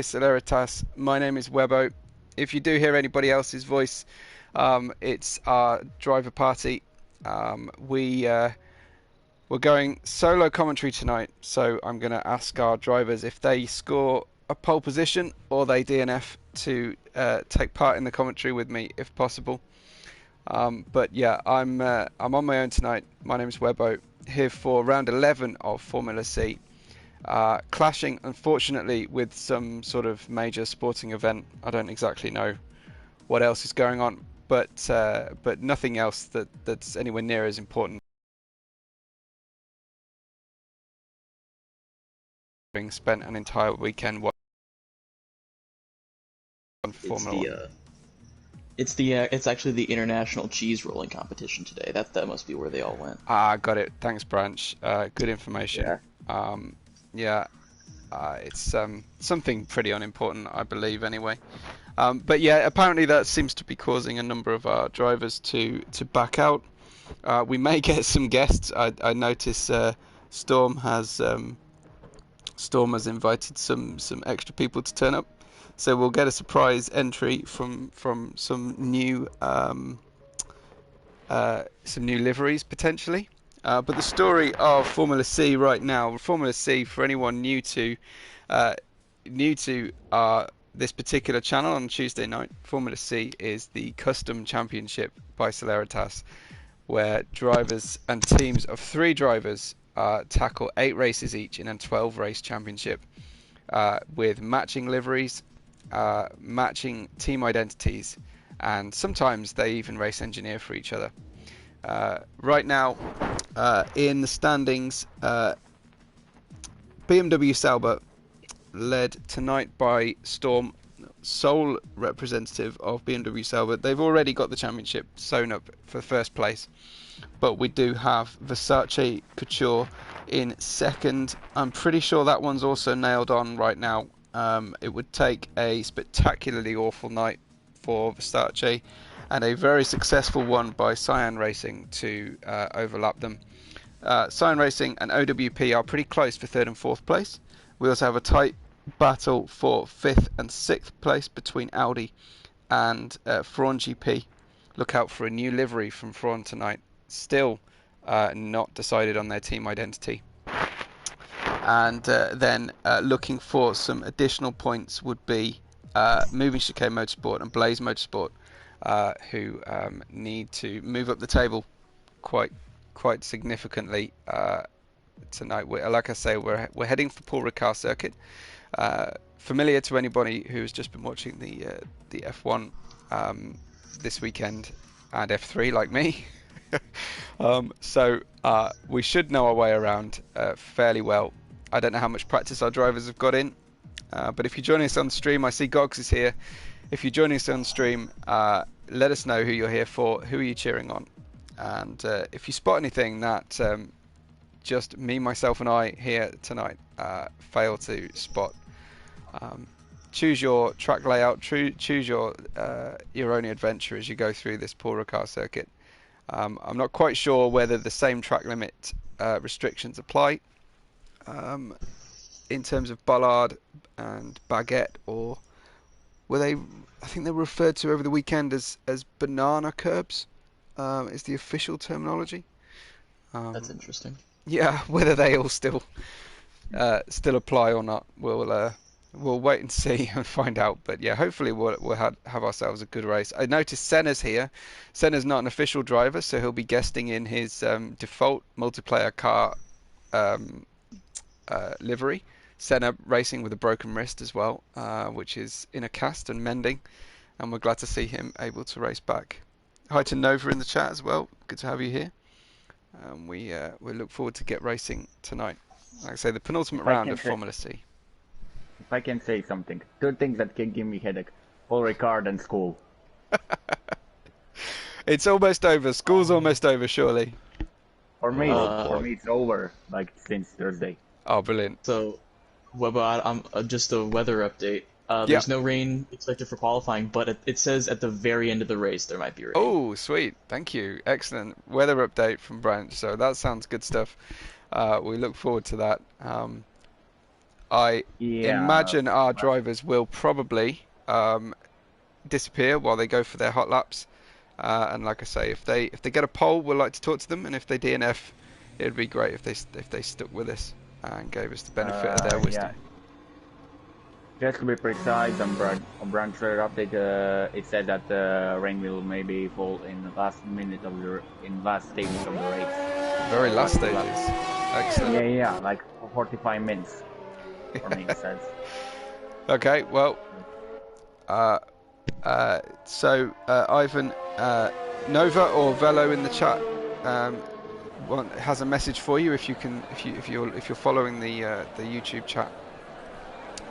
Celeritas. My name is Webbo. If you do hear anybody else's voice, it's our driver party. We're going solo commentary tonight, so I'm going to ask our drivers if they score a pole position or they DNF to take part in the commentary with me if possible. But yeah, I'm on my own tonight. My name is Webbo, here for round 11 of Formula C. Clashing, unfortunately, with some sort of major sporting event. I don't exactly know what else is going on, but nothing else that's anywhere near as important. Having spent an entire weekend watching Formula One. It's actually the international cheese rolling competition today. That must be where they all went. Ah, got it. Thanks, Branch. Good information. Yeah. It's something pretty unimportant, I believe, anyway. But yeah, apparently that seems to be causing a number of our drivers to back out. We may get some guests. I notice Storm has invited some extra people to turn up, so we'll get a surprise entry from some new liveries potentially. But the story of Formula C right now, Formula C, for anyone new to this particular channel on Tuesday night, Formula C is the custom championship by Celeritas, where drivers and teams of 3 drivers tackle 8 races each in a 12 race championship, with matching liveries, matching team identities, and sometimes they even race engineer for each other. Right now, in the standings, BMW Sauber, led tonight by Storm, sole representative of BMW Sauber. They've already got the championship sewn up for first place, but we do have Versace Couture in second. I'm pretty sure that one's also nailed on right now. It would take a spectacularly awful night for Versace and a very successful one by Cyan Racing to overlap them. Cyan Racing and OWP are pretty close for 3rd and 4th place. We also have a tight battle for 5th and 6th place between Audi and Fraun GP. Look out for a new livery from Fraun tonight. Still not decided on their team identity. And then looking for some additional points would be Moving Chicane Motorsport and Blaze Motorsport, who need to move up the table quite significantly tonight. Like I say, we're heading for Paul Ricard circuit. Familiar to anybody who's just been watching the F1 this weekend and F3 like me. So we should know our way around fairly well. I don't know how much practice our drivers have got in, but if you're joining us on stream, I see Gogs is here. If you're joining us on stream, let us know who you're here for, who are you cheering on, and if you spot anything that just me, myself and I here tonight fail to spot, choose your track layout, choose your own adventure as you go through this Paul Ricard circuit. I'm not quite sure whether the same track limit restrictions apply in terms of Bollard and Baguette, or were they? I think they were referred to over the weekend as banana curbs. Is the official terminology. That's interesting. Yeah, whether they all still apply or not, we'll wait and see and find out. But yeah, hopefully we'll have ourselves a good race. I noticed Senna's here. Senna's not an official driver, so he'll be guesting in his default multiplayer car livery. Senna racing with a broken wrist as well, which is in a cast and mending, and we're glad to see him able to race back. Hi to Nova in the chat as well. Good to have you here. We look forward to get racing tonight. Like I say, the penultimate round of Formula C. If I can say something, 2 things that can give me headache: Paul Ricard and school. It's almost over. School's almost over, surely. For me, it's over, like since Thursday. Oh, brilliant. So, I'm just a weather update. There's no rain expected for qualifying, but it says at the very end of the race there might be rain. Oh, sweet. Thank you. Excellent weather update from Branch. So that sounds good stuff. We look forward to that. I Yeah. imagine our drivers will probably disappear while they go for their hot laps. And like I say, if they get a pole, we'll like to talk to them. And if they DNF, it'd be great if they stuck with us and gave us the benefit of their wisdom. Yeah. Just to be precise, on Brand's update, it said that the rain will maybe fall in the last minute of last stages of the race. Very last stages. Excellent. Yeah, like 45 minutes. For me, it says. Okay, well, so Ivan, Nova or Velo in the chat has a message for you if you're following the YouTube chat.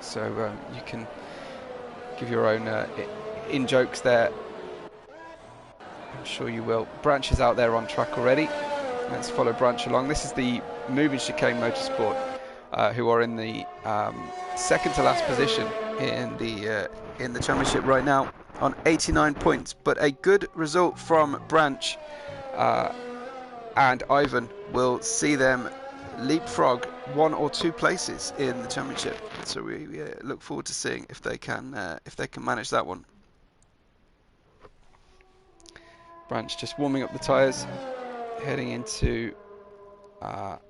So you can give your own in jokes there. I'm sure you will. Branch is out there on track already. Let's follow Branch along. This is the Moving Chicane Motorsport, who are in the second to last position in the championship right now on 89 points. But a good result from Branch and Ivan will see them leapfrog 1 or 2 places in the championship. So we look forward to seeing if they can manage that one. Branch just warming up the tyres, heading into that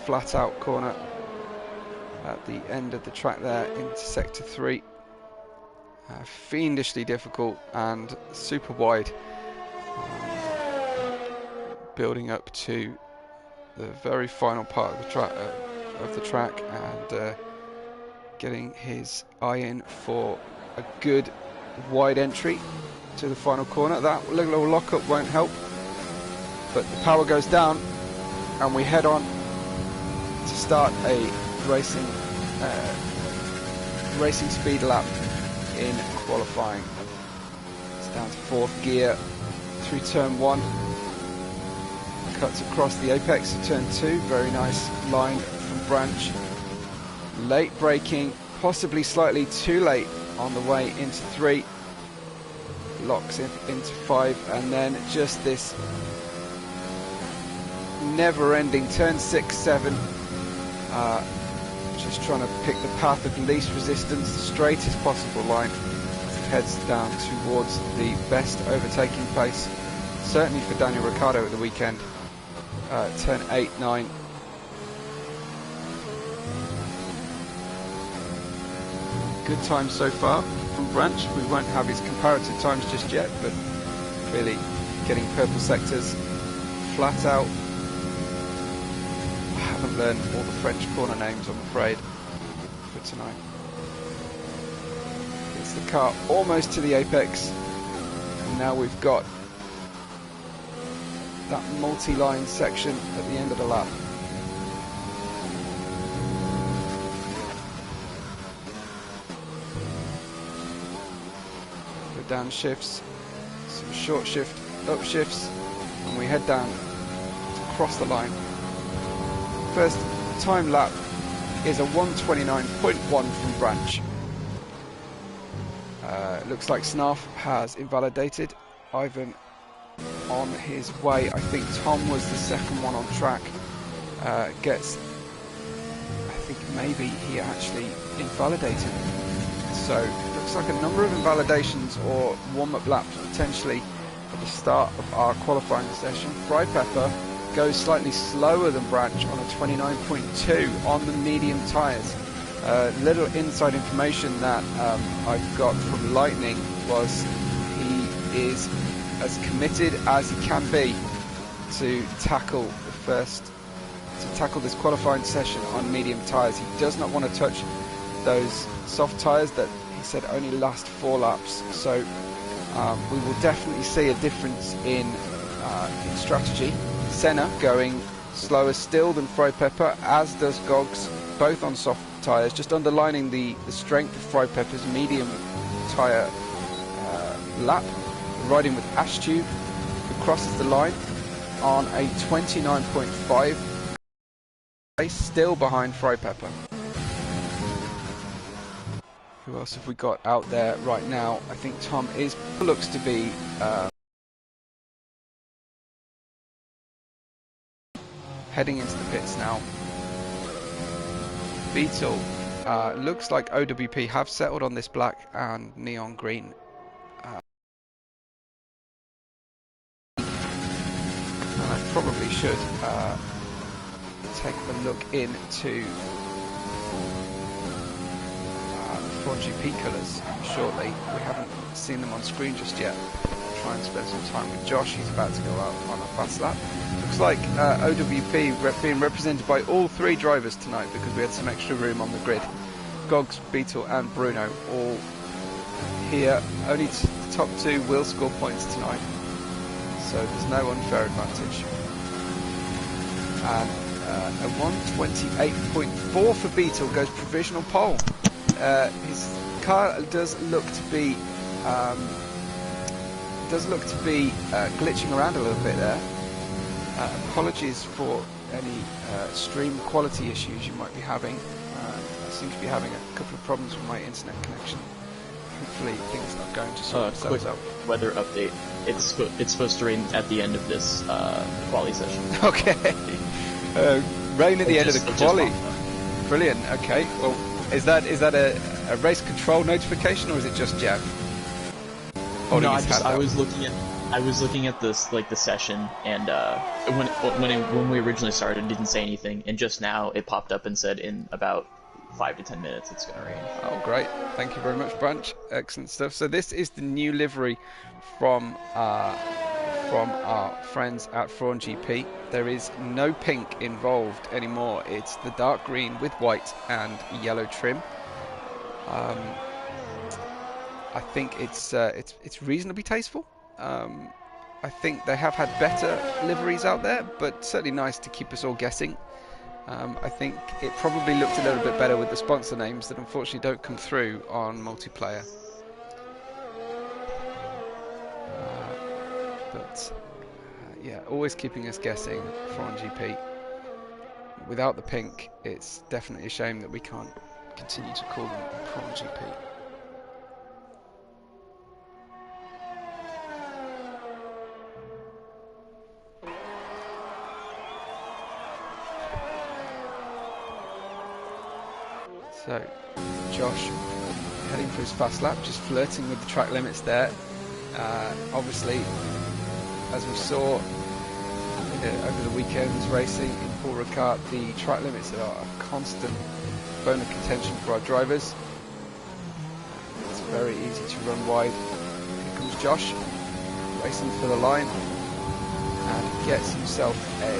flat out corner at the end of the track there into sector 3. Fiendishly difficult and super wide, building up to the very final part of the track and getting his eye in for a good wide entry to the final corner. That little lockup won't help, but the power goes down and we head on to start a racing speed lap in qualifying. It's down to 4th gear through turn 1, cuts across the apex of turn 2. Very nice line from Branch. Late braking, possibly slightly too late on the way into 3, locks into 5, and then just this never-ending turn 6, 7, just trying to pick the path of least resistance, the straightest possible line as it heads down towards the best overtaking pace, certainly for Daniel Ricciardo at the weekend. Turn 8, 9. Good time so far from Branch. We won't have his comparative times just yet, but clearly getting purple sectors flat out. I haven't learned all the French corner names, I'm afraid, for tonight. It's the car almost to the apex, and now we've got that multi-line section at the end of the lap. The downshifts, some short shift upshifts, and we head down to cross the line. First time lap is a 1:29.1 from Branch. Looks like Snarf has invalidated. Ivan on his way. I think Tom was the second one on track. Gets, I think maybe he actually invalidated. So it looks like a number of invalidations or warm-up laps potentially at the start of our qualifying session. Fry Pepper goes slightly slower than Branch on a 29.2 on the medium tyres. Little inside information that I've got from Lightning was he is as committed as he can be to tackle this qualifying session on medium tyres. He does not want to touch those soft tyres that he said only last 4 laps. So we will definitely see a difference in strategy. Senna going slower still than Fry Pepper, as does Gogs, both on soft tyres, just underlining the strength of Fry Pepper's medium tyre lap. Riding with Ashtube, who crosses the line on a 29.5 pace, still behind Fry Pepper. Who else have we got out there right now? I think Tom looks to be heading into the pits now. Beetle. Looks like OWP have settled on this black and neon green. I probably should take a look into the GP colours shortly. We haven't seen them on screen just yet. Try and spend some time with Josh. He's about to go out on a fast lap. Looks like OWP being represented by all three drivers tonight because we had some extra room on the grid. Gogs, Beetle and Bruno all here. Only the top two will score points tonight, so there's no unfair advantage. And a 128.4 for Beetle goes provisional pole. His car does look to be glitching around a little bit there. Apologies for any stream quality issues you might be having. I seem to be having a couple of problems with my internet connection. Hopefully things are going to sort themselves out. Weather update. It's supposed to rain at the end of this quali session. Okay. Rain at the end of the quali. Brilliant. Okay. Well, is that a race control notification or is it just Jeff? No, I was looking at this like the session, and when we originally started, it didn't say anything, and just now it popped up and said in about 5 to 10 minutes it's gonna rain. Oh, great! Thank you very much, Branch. Excellent stuff. So this is the new livery from our friends at Fraun GP. There is no pink involved anymore. It's the dark green with white and yellow trim. I think it's reasonably tasteful. I think they have had better liveries out there, but certainly nice to keep us all guessing. I think it probably looked a little bit better with the sponsor names that unfortunately don't come through on multiplayer. Yeah, always keeping us guessing for on GP. Without the pink, it's definitely a shame that we can't continue to call them Prawn GP. So, Josh heading for his fast lap, just flirting with the track limits there. Obviously, as we saw over the weekend's racing in Paul Ricard, the track limits are a constant bone of contention for our drivers. It's very easy to run wide. Here comes Josh, racing for the line, and gets himself a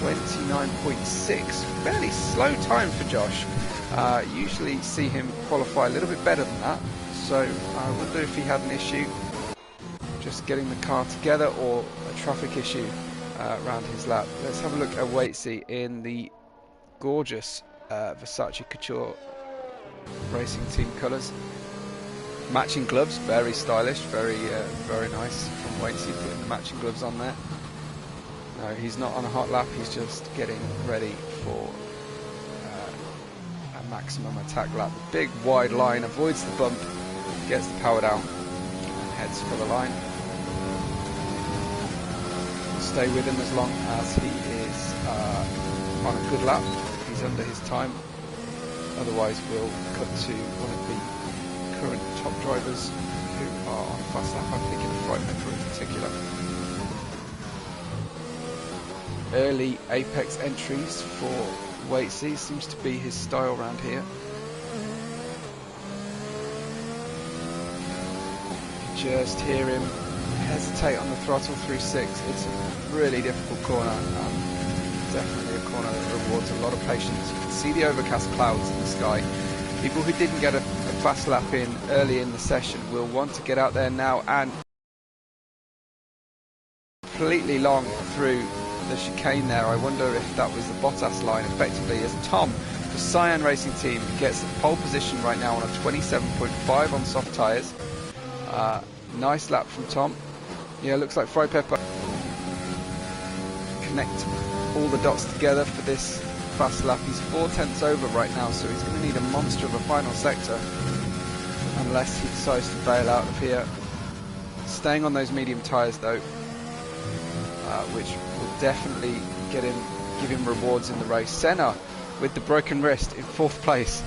29.6. Fairly slow time for Josh. Usually see him qualify a little bit better than that, so I wonder if he had an issue just getting the car together or a traffic issue around his lap. Let's have a look at Waitsy in the gorgeous Versace Couture racing team colours. Matching gloves, very stylish, very nice from Waitsy, putting the matching gloves on there. No, he's not on a hot lap, he's just getting ready for a maximum attack lap. The big wide line, avoids the bump, gets the power down, and heads for the line. We'll stay with him as long as he is on a good lap. If he's under his time, otherwise we'll cut to one of the current top drivers who are on a fast lap. I'm thinking of Freitmeier in particular. Early apex entries for Waitsy, seems to be his style around here. You just hear him hesitate on the throttle through 6. It's a really difficult corner, definitely a corner that rewards a lot of patience. You can see the overcast clouds in the sky. People who didn't get a fast lap in early in the session will want to get out there now and completely long through the chicane there. I wonder if that was the Bottas line effectively, as Tom, the Cyan Racing Team, gets the pole position right now on a 27.5 on soft tyres. Nice lap from Tom. Yeah, looks like Freitmeier connect all the dots together for this fast lap. He's 4 tenths over right now, so he's going to need a monster of a final sector unless he decides to bail out of here. Staying on those medium tyres though, which will definitely give him rewards in the race. Senna with the broken wrist in 4th place,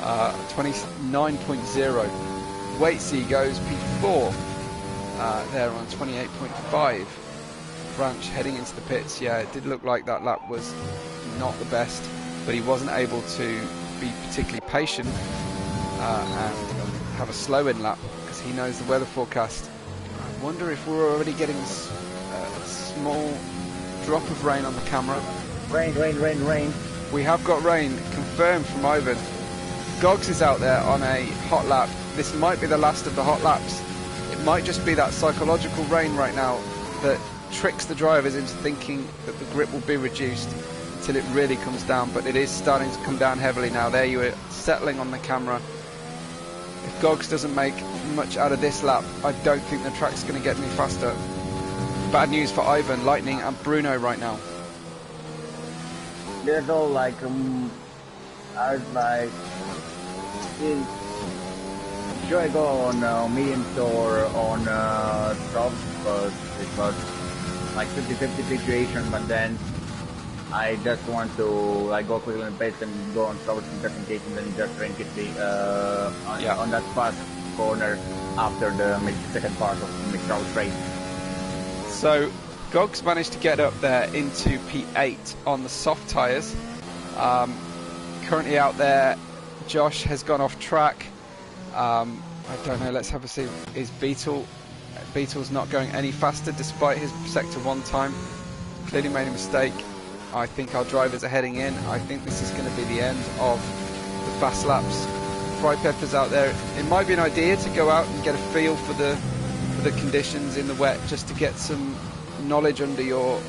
29.0. Waitsy goes P4 there on 28.5. Branch heading into the pits. Yeah, it did look like that lap was not the best, but he wasn't able to be particularly patient and have a slow in lap because he knows the weather forecast. I wonder if we're already getting a small drop of rain on the camera. Rain. We have got rain confirmed from Ivan. Gogs is out there on a hot lap. This might be the last of the hot laps. It might just be that psychological rain right now that tricks the drivers into thinking that the grip will be reduced until it really comes down, but it is starting to come down heavily now. There you are, settling on the camera. If Gogs doesn't make much out of this lap, I don't think the track's going to get any faster. Bad news for Ivan, Lightning and Bruno right now. There's all like I was like, should I go on mediums or on softs? Because it was like 50-50 situation, but then I just want to like go quickly and pace and go on softs just in case, and then just rank it on that fast corner after the second part of the mid-round race. So Gogs managed to get up there into P8 on the soft tyres. Currently out there, Josh has gone off track. I don't know, let's have a see. Is Beetle's not going any faster despite his Sector 1 time. Clearly made a mistake. I think our drivers are heading in. I think this is going to be the end of the fast laps. Fry Pepper's out there. It might be an idea to go out and get a feel for the conditions in the wet, just to get some knowledge under your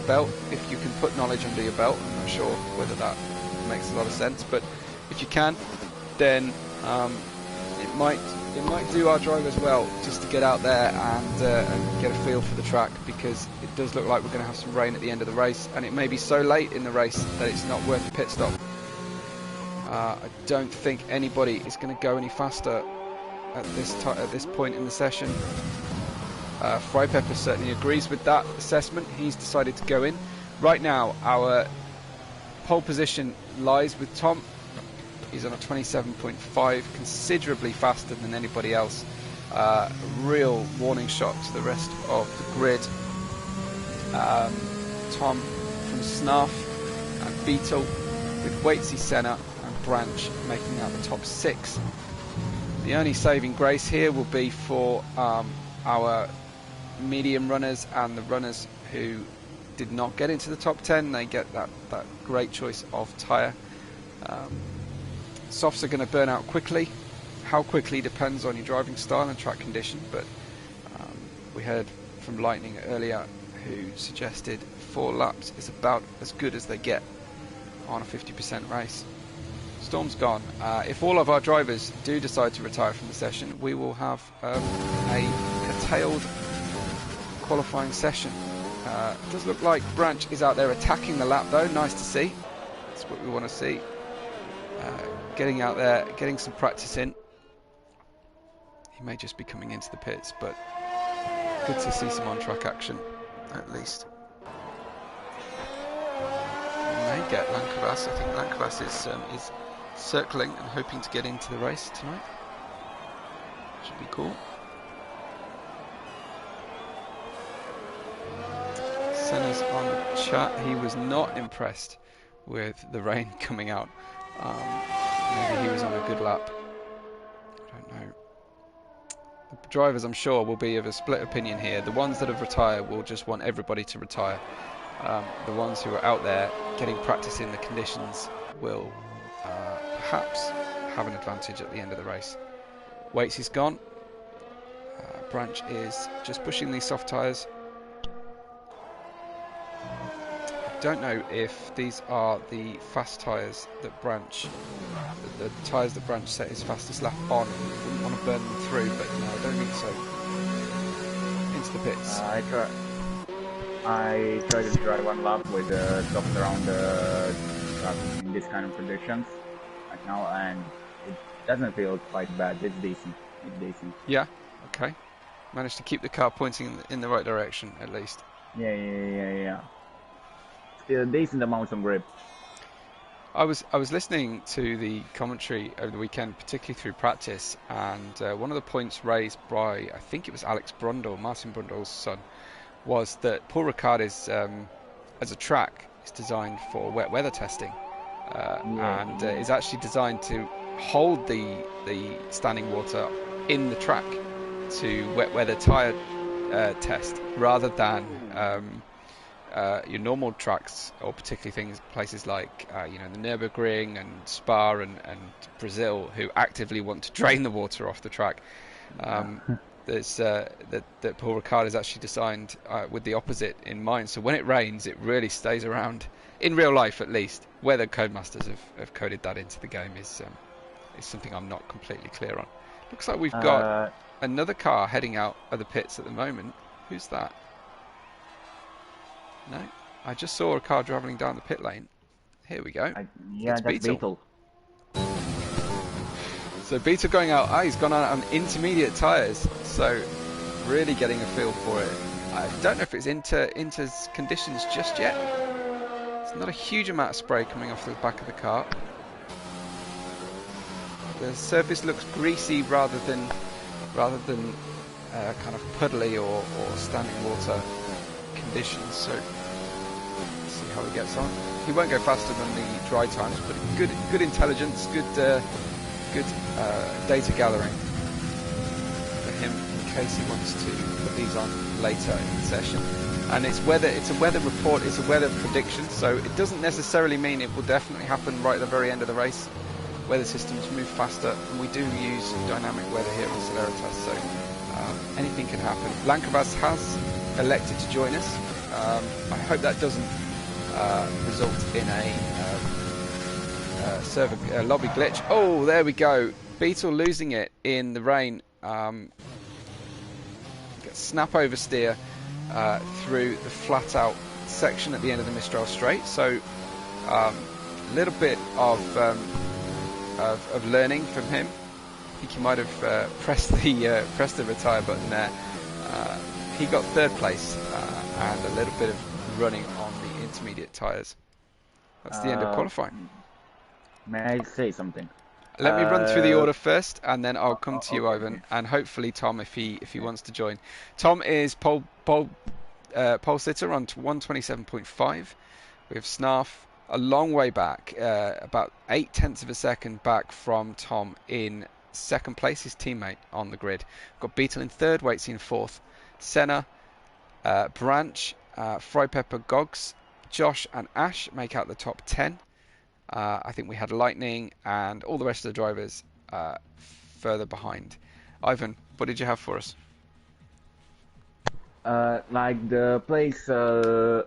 belt, if you can put knowledge under your belt. I'm not sure whether that makes a lot of sense, but if you can, then it might do our drivers well just to get out there and get a feel for the track, because it does look like we're going to have some rain at the end of the race, and it may be so late in the race that it's not worth a pit stop. I don't think anybody is going to go any faster at this point in the session. Fry Pepper certainly agrees with that assessment. He's decided to go in. Right now, our pole position lies with Tom. He's on a 27.5, considerably faster than anybody else. Real warning shot to the rest of the grid. Tom from Snarf and Beetle, with Waitsy, Senna and Branch making out the top 6. The only saving grace here will be for our medium runners and the runners who did not get into the top 10. They get that great choice of tyre. Softs are going to burn out quickly. How quickly depends on your driving style and track condition, but we heard from Lightning earlier, who suggested 4 laps is about as good as they get on a 50% race. Storm's gone. If all of our drivers do decide to retire from the session, we will have a curtailed qualifying session. It does look like Branch is out there attacking the lap though. Nice to see. That's what we want to see. Getting out there, getting some practice in. He may just be coming into the pits, but good to see some on-track action at least. We may get Lankavas. I think Lankavas is circling and hoping to get into the race tonight. Should be cool. Senna's on the chat. He was not impressed with the rain coming out. Maybe he was on a good lap. I don't know. The drivers, I'm sure, will be of a split opinion here. The ones that have retired will just want everybody to retire. The ones who are out there getting practice in the conditions will perhaps have an advantage at the end of the race. Waits is gone. Branch is just pushing these soft tyres. I don't know if these are the fast tyres that Branch, the tyres that Branch set his fastest lap on. Wouldn't want to burn them through, but no, I don't think so. Into the pits. I tried to drive one lap with the softs around the track in this kind of conditions right now, and it doesn't feel quite bad. It's decent. It's decent. Yeah. Okay. Managed to keep the car pointing in the right direction at least. Yeah. Still a decent amount of grip. I was listening to the commentary over the weekend, particularly through practice, and one of the points raised by, I think it was Alex Brundle, Martin Brundle's son, was that Paul Ricard is, as a track, is designed for wet weather testing, and is actually designed to hold the standing water in the track to wet weather tyre test, rather than your normal tracks, or particularly places like the Nürburgring and Spa and Brazil, who actively want to drain the water off the track. There's that Paul Ricard is actually designed with the opposite in mind. So when it rains, it really stays around, in real life at least. Whether Codemasters have coded that into the game is something I'm not completely clear on. Looks like we've got another car heading out of the pits at the moment. Who's that? No, I just saw a car travelling down the pit lane. Here we go. It's Beetle. So Beetle going out. He's gone out on intermediate tyres, so really getting a feel for it. I don't know if it's Inter's conditions just yet. It's not a huge amount of spray coming off the back of the car. The surface looks greasy rather than kind of puddly or standing water conditions. So let's see how he gets on. He won't go faster than the dry times, but good intelligence, good data gathering for him in case he wants to put these on later in the session. And it's a weather report, it's a weather prediction, so it doesn't necessarily mean it will definitely happen right at the very end of the race. Weather systems move faster, and we do use dynamic weather here on Celeritas, so anything can happen. Lankavas has elected to join us. I hope that doesn't result in a server lobby glitch. Oh, there we go. Beetle losing it in the rain. Snap oversteer through the flat out section at the end of the Mistral Straight. So a little bit of learning from him. I think he might have pressed the retire button there. He got third place and a little bit of running on the intermediate tyres. That's the end of qualifying. May I say something? Let me run through the order first, and then I'll come to you, Ivan, and hopefully Tom, if he wants to join. Tom is pole sitter on 127.5. We have Snarf a long way back, about 0.8 of a second back from Tom in second place, his teammate on the grid. We've got Beetle in third, Waitsy in fourth, Senna, Branch, Frypepper, Gogs, Josh and Ash make out the top 10. I think we had Lightning and all the rest of the drivers further behind. Ivan, what did you have for us? Like the place, who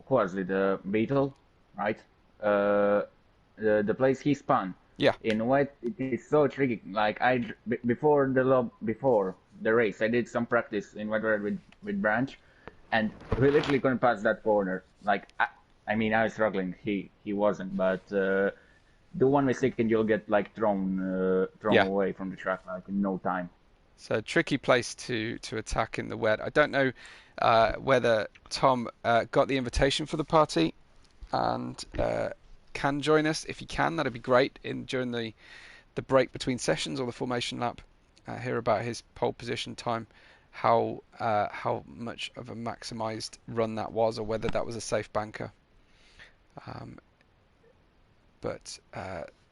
was it? Beetle, right? The place he spun. Yeah. In what it is so tricky. Like before the race, I did some practice in wet weather with Branch, and we literally couldn't pass that corner. Like I mean, I was struggling. He wasn't, but do one mistake and you'll get like thrown away from the track like in no time. So a tricky place to attack in the wet. I don't know whether Tom got the invitation for the party and can join us. If he can, that'd be great. During the break between sessions or the formation lap, hear about his pole position time, how much of a maximised run that was, or whether that was a safe banker. But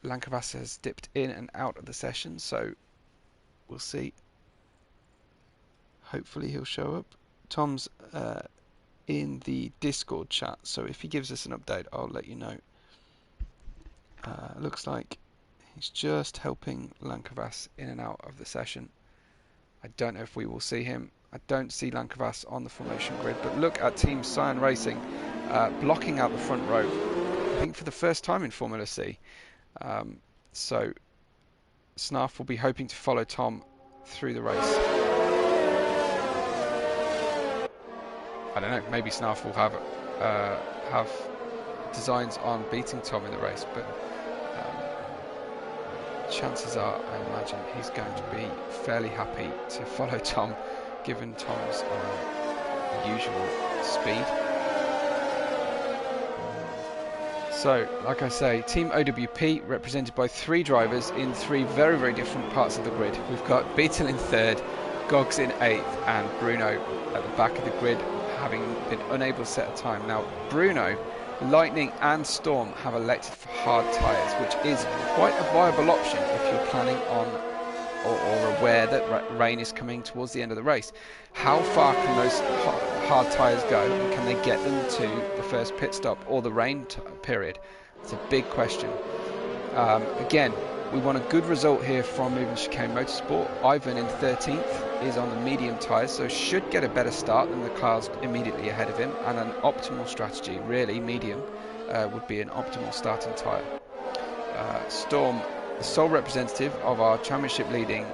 Lankavas has dipped in and out of the session, so we'll see. Hopefully he'll show up. Tom's in the Discord chat, so if he gives us an update, I'll let you know. Looks like he's just helping Lankavas in and out of the session. I don't know if we will see him. I don't see Lankavas on the formation grid, but look at Team Cyan Racing blocking out the front row, I think for the first time in Formula C. So Snarf will be hoping to follow Tom through the race. I don't know, maybe Snarf will have designs on beating Tom in the race, but chances are, I imagine, he's going to be fairly happy to follow Tom, given Tom's usual speed. So, like I say, Team OWP represented by 3 drivers in 3 very, very different parts of the grid. We've got Beetle in 3rd, Gogs in 8th, and Bruno at the back of the grid, having been unable to set a time. Now, Bruno, Lightning and Storm have elected for hard tyres, which is quite a viable option if you're planning on or aware that rain is coming towards the end of the race. How far can those hard tyres go, and can they get them to the first pit stop or the rain period? It's a big question. Again, we want a good result here from Moving Chicane Motorsport. Ivan in 13th is on the medium tyres, so should get a better start than the cars immediately ahead of him, and an optimal strategy, really, medium, would be an optimal starting tyre. Storm, the sole representative of our championship leading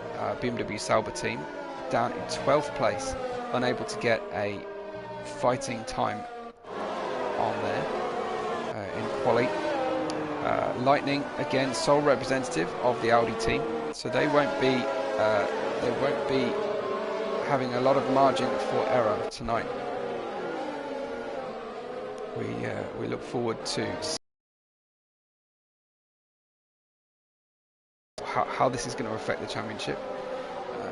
BMW Sauber team, down in 12th place, unable to get a fighting time on there in quali. Lightning, again, sole representative of the Audi team, so they won't be having a lot of margin for error tonight. We look forward to how this is going to affect the championship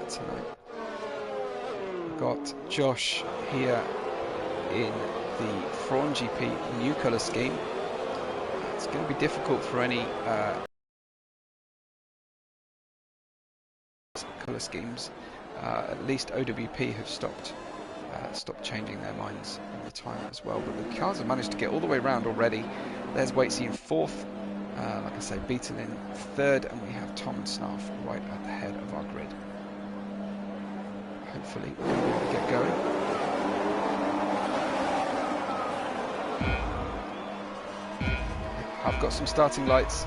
tonight. We've got Josh here in the Fraun GP new colour scheme. It's going to be difficult for any colour schemes. At least OWP have stopped changing their minds all the time as well. But the cars have managed to get all the way around already. There's Waitsy in 4th. Like I say, Beetle in 3rd, and we have Tom and Snarf right at the head of our grid. Hopefully we're going to be able to get going. I've got some starting lights.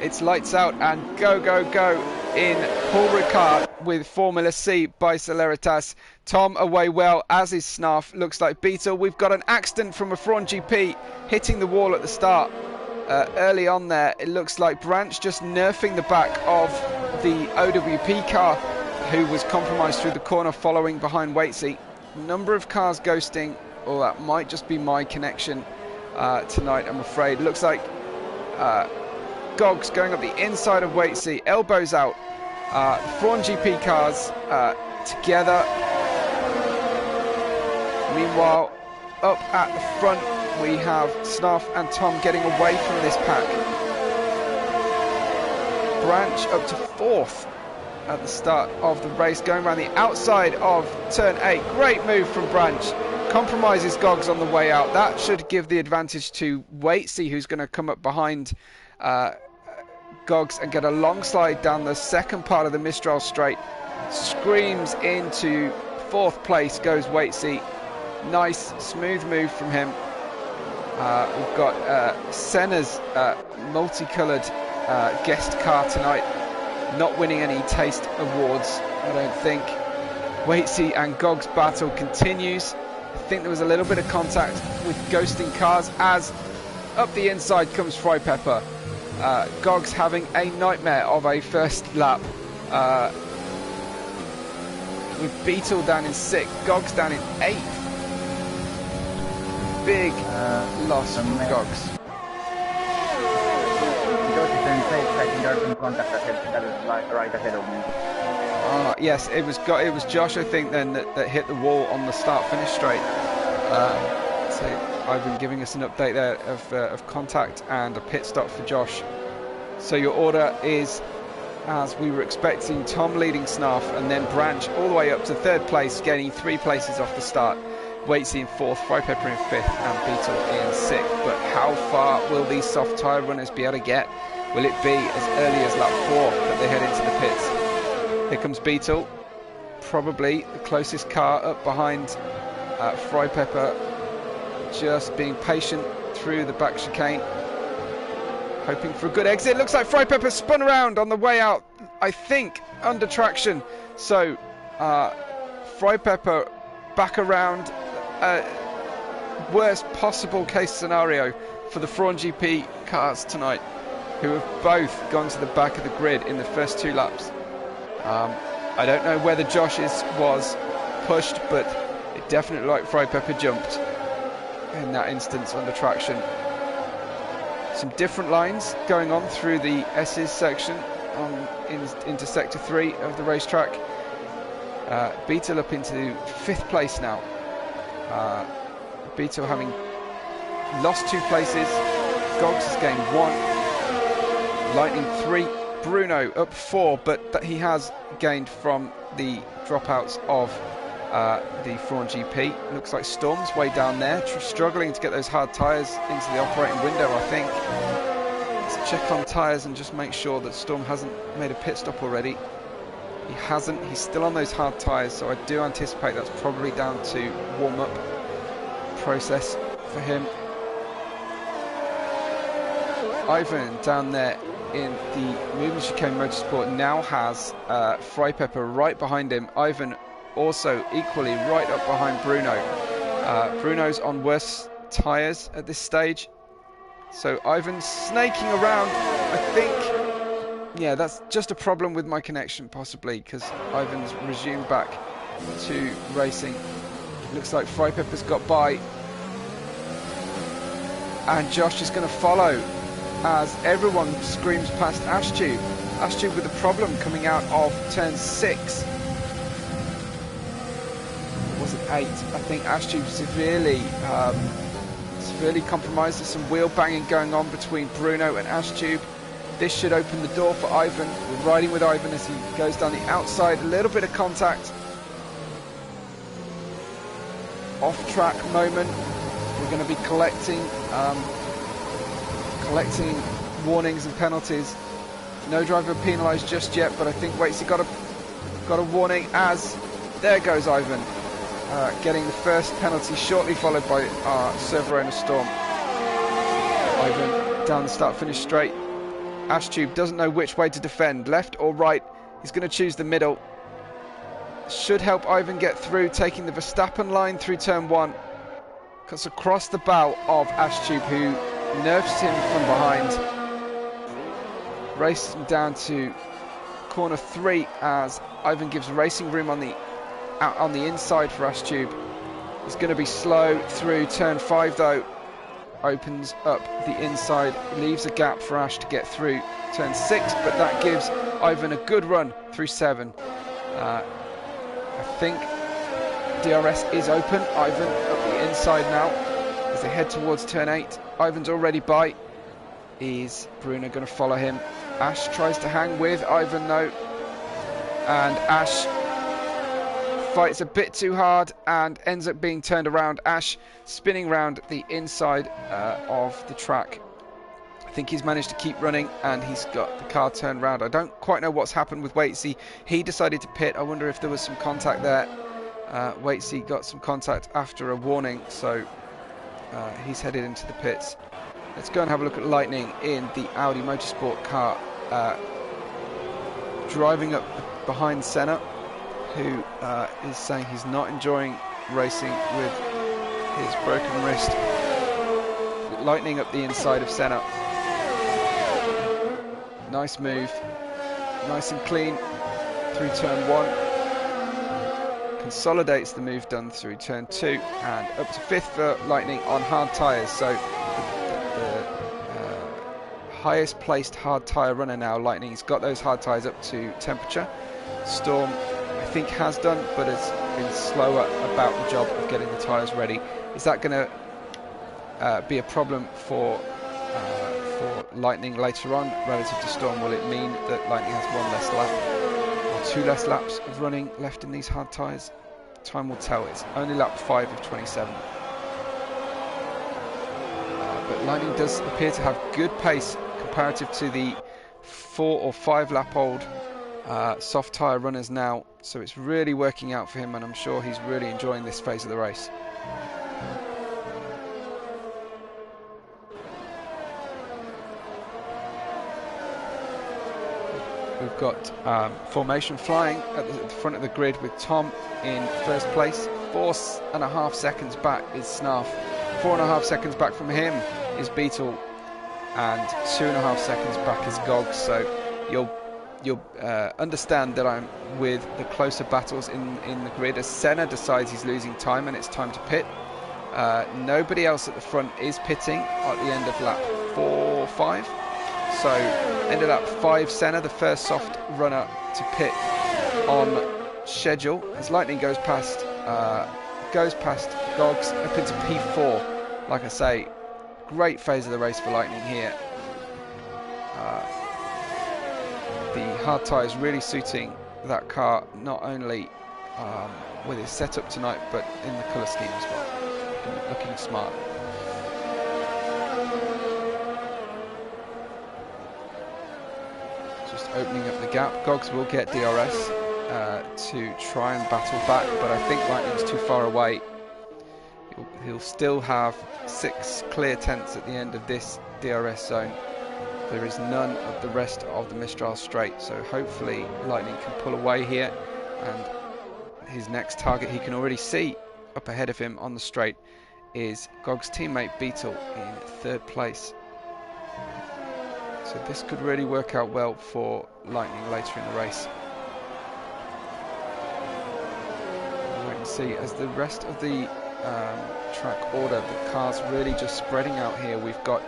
It's lights out and go, go, go in Paul Ricard with Formula C by Celeritas. Tom away well, as is Snarf. Looks like Beetle. We've got an accident from a Fraun GP hitting the wall at the start. Early on there, it looks like Branch just nerfing the back of the OWP car, who was compromised through the corner following behind Waitsy. Number of cars ghosting. Oh, that might just be my connection tonight, I'm afraid. Looks like Gogs going up the inside of Waitsy, elbows out. Fraun GP cars together. Meanwhile, up at the front, we have Snarf and Tom getting away from this pack. Branch up to 4th at the start of the race, going around the outside of turn 8. Great move from Branch. Compromises Gogs on the way out. That should give the advantage to Waitsy, who's going to come up behind Gogs and get a long slide down the second part of the Mistral straight. Screams into 4th place goes Waitsy. Nice, smooth move from him. We've got Senna's multicoloured guest car tonight, not winning any taste awards, I don't think. Waitsy and Gogs battle continues. I think there was a little bit of contact with ghosting cars as up the inside comes Fry Pepper. Gogs having a nightmare of a first lap. With Beetle down in 6th, Gogs down in 8th. Big loss from Gogs. Right ahead of me. Yes, it was Josh, I think, then that hit the wall on the start-finish straight. So I've been giving us an update there of contact and a pit stop for Josh. So your order is, as we were expecting, Tom leading Snarf, and then Branch all the way up to 3rd place, gaining 3 places off the start. Waitsy in 4th, Fry Pepper in 5th, and Beetle in 6th. But how far will these soft tyre runners be able to get? Will it be as early as lap 4 that they head into the pits? Here comes Beetle, probably the closest car up behind Fry Pepper, just being patient through the back chicane, hoping for a good exit. Looks like Fry Pepper spun around on the way out, I think, under traction. So Fry Pepper back around. Worst possible case scenario for the Fraun GP cars tonight, who have both gone to the back of the grid in the first 2 laps. I don't know whether Josh's was pushed, but it definitely looked like Fry Pepper jumped in that instance under traction. some different lines going on through the S's section into sector 3 of the racetrack. Beetle up into 5th place now. Beetle having lost 2 places. Gogs has gained 1. Lightning 3. Bruno up 4, but he has gained from the dropouts of the Thrawn GP. Looks like Storm's way down there, struggling to get those hard tyres into the operating window, I think. Let's check on tyres and just make sure that Storm hasn't made a pit stop already. He hasn't. He's still on those hard tyres, so I do anticipate that's probably down to warm-up process for him. Ivan down there in the Movement Chicane Motorsport now has Fry Pepper right behind him. Ivan also equally right up behind Bruno. Bruno's on worse tyres at this stage, so Ivan's snaking around. I think, yeah, that's just a problem with my connection possibly, because Ivan's resumed back to racing. Looks like Fry Pepper's got by, and Josh is going to follow as everyone screams past Ashtube. Ashtube with a problem coming out of turn 6. Or was it 8? I think Ashtube severely compromised. There's some wheel banging going on between Bruno and Ashtube. This should open the door for Ivan. We're riding with Ivan as he goes down the outside. A little bit of contact. Off-track moment. We're going to be collecting warnings and penalties. No driver penalised just yet, but I think Waitsy got a warning as there goes Ivan, getting the first penalty, shortly followed by our server owner Storm. Ivan down the start-finish straight. Ashtube doesn't know which way to defend, left or right. He's going to choose the middle. Should help Ivan get through, taking the Verstappen line through turn 1. Cuts across the bow of Ashtube, who nerfs him from behind. Races him down to corner 3 as Ivan gives racing room on the inside for Ashtube. He's going to be slow through turn 5 though. Opens up the inside, leaves a gap for Ash to get through turn 6, but that gives Ivan a good run through 7. I think DRS is open. Ivan up the inside now as they head towards turn 8. Ivan's already by. Is Bruno going to follow him? Ash tries to hang with Ivan though, and Ash fights a bit too hard and ends up being turned around. Ash spinning round the inside of the track. I think he's managed to keep running and he's got the car turned round. I don't quite know what's happened with Waitsy. He decided to pit. I wonder if there was some contact there. Waitsy got some contact after a warning, so he's headed into the pits. Let's go and have a look at Lightning in the Audi Motorsport car, driving up behind Senna, who is saying he's not enjoying racing with his broken wrist. Lightning up the inside of Senna. Nice move, nice and clean through turn 1. Consolidates the move done through turn 2 and up to 5th for Lightning on hard tyres. So highest placed hard tyre runner now, Lightning's got those hard tyres up to temperature. Storm, I think, has done, but has been slower about the job of getting the tyres ready. Is that going to be a problem for Lightning later on relative to Storm? Will it mean that Lightning has 1 less lap or 2 less laps of running left in these hard tyres? Time will tell. It's only lap 5 of 27. But Lightning does appear to have good pace comparative to the 4 or 5 lap old soft tyre runners now, so it's really working out for him, and I'm sure he's really enjoying this phase of the race. We've got formation flying at the front of the grid with Tom in first place. 4.5 seconds back is Snarf. 4.5 seconds back from him is Beetle, and 2.5 seconds back is Gog. So you'll understand that I'm with the closer battles in the grid as Senna decides he's losing time and it's time to pit. Nobody else at the front is pitting at the end of lap 4.5. So ended up 5 Senna, the first soft runner to pit on schedule. As Lightning goes past Gogs up into P4. Like I say, great phase of the race for Lightning here. The hard tyres really suiting that car, not only with his setup tonight, but in the colour scheme as well. Looking smart. Just opening up the gap. Gogs will get DRS to try and battle back, but I think Lightning's too far away. He'll still have 6 clear tenths at the end of this DRS zone. There is none of the rest of the Mistral straight, so hopefully Lightning can pull away here, and his next target he can already see up ahead of him on the straight is Gog's teammate Beetle in 3rd place. So this could really work out well for Lightning later in the race. We'll wait and see as the rest of the track order, the cars really just spreading out here. We've got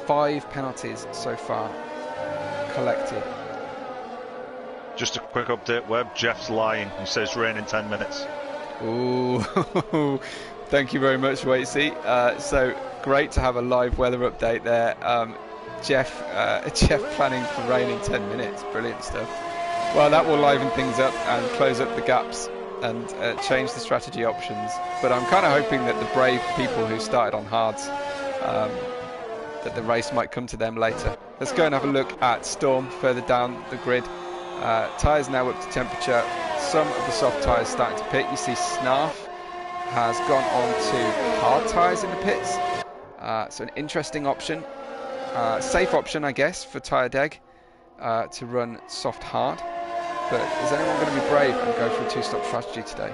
5 penalties so far collected. Just a quick update, Webb. Jeff's lying. He says rain in 10 minutes. Ooh, thank you very much, Waitsy. So great to have a live weather update there. Jeff planning for rain in 10 minutes. Brilliant stuff. Well, that will liven things up and close up the gaps and change the strategy options. But I'm kind of hoping that the brave people who started on hards, that the race might come to them later. Let's go and have a look at Storm further down the grid. Tyres now up to temperature. Some of the soft tyres starting to pit. You see Snarf has gone on to hard tyres in the pits. So an interesting option. Safe option, I guess, for Tyre Deg to run soft hard. But is anyone going to be brave and go for a 2-stop strategy today?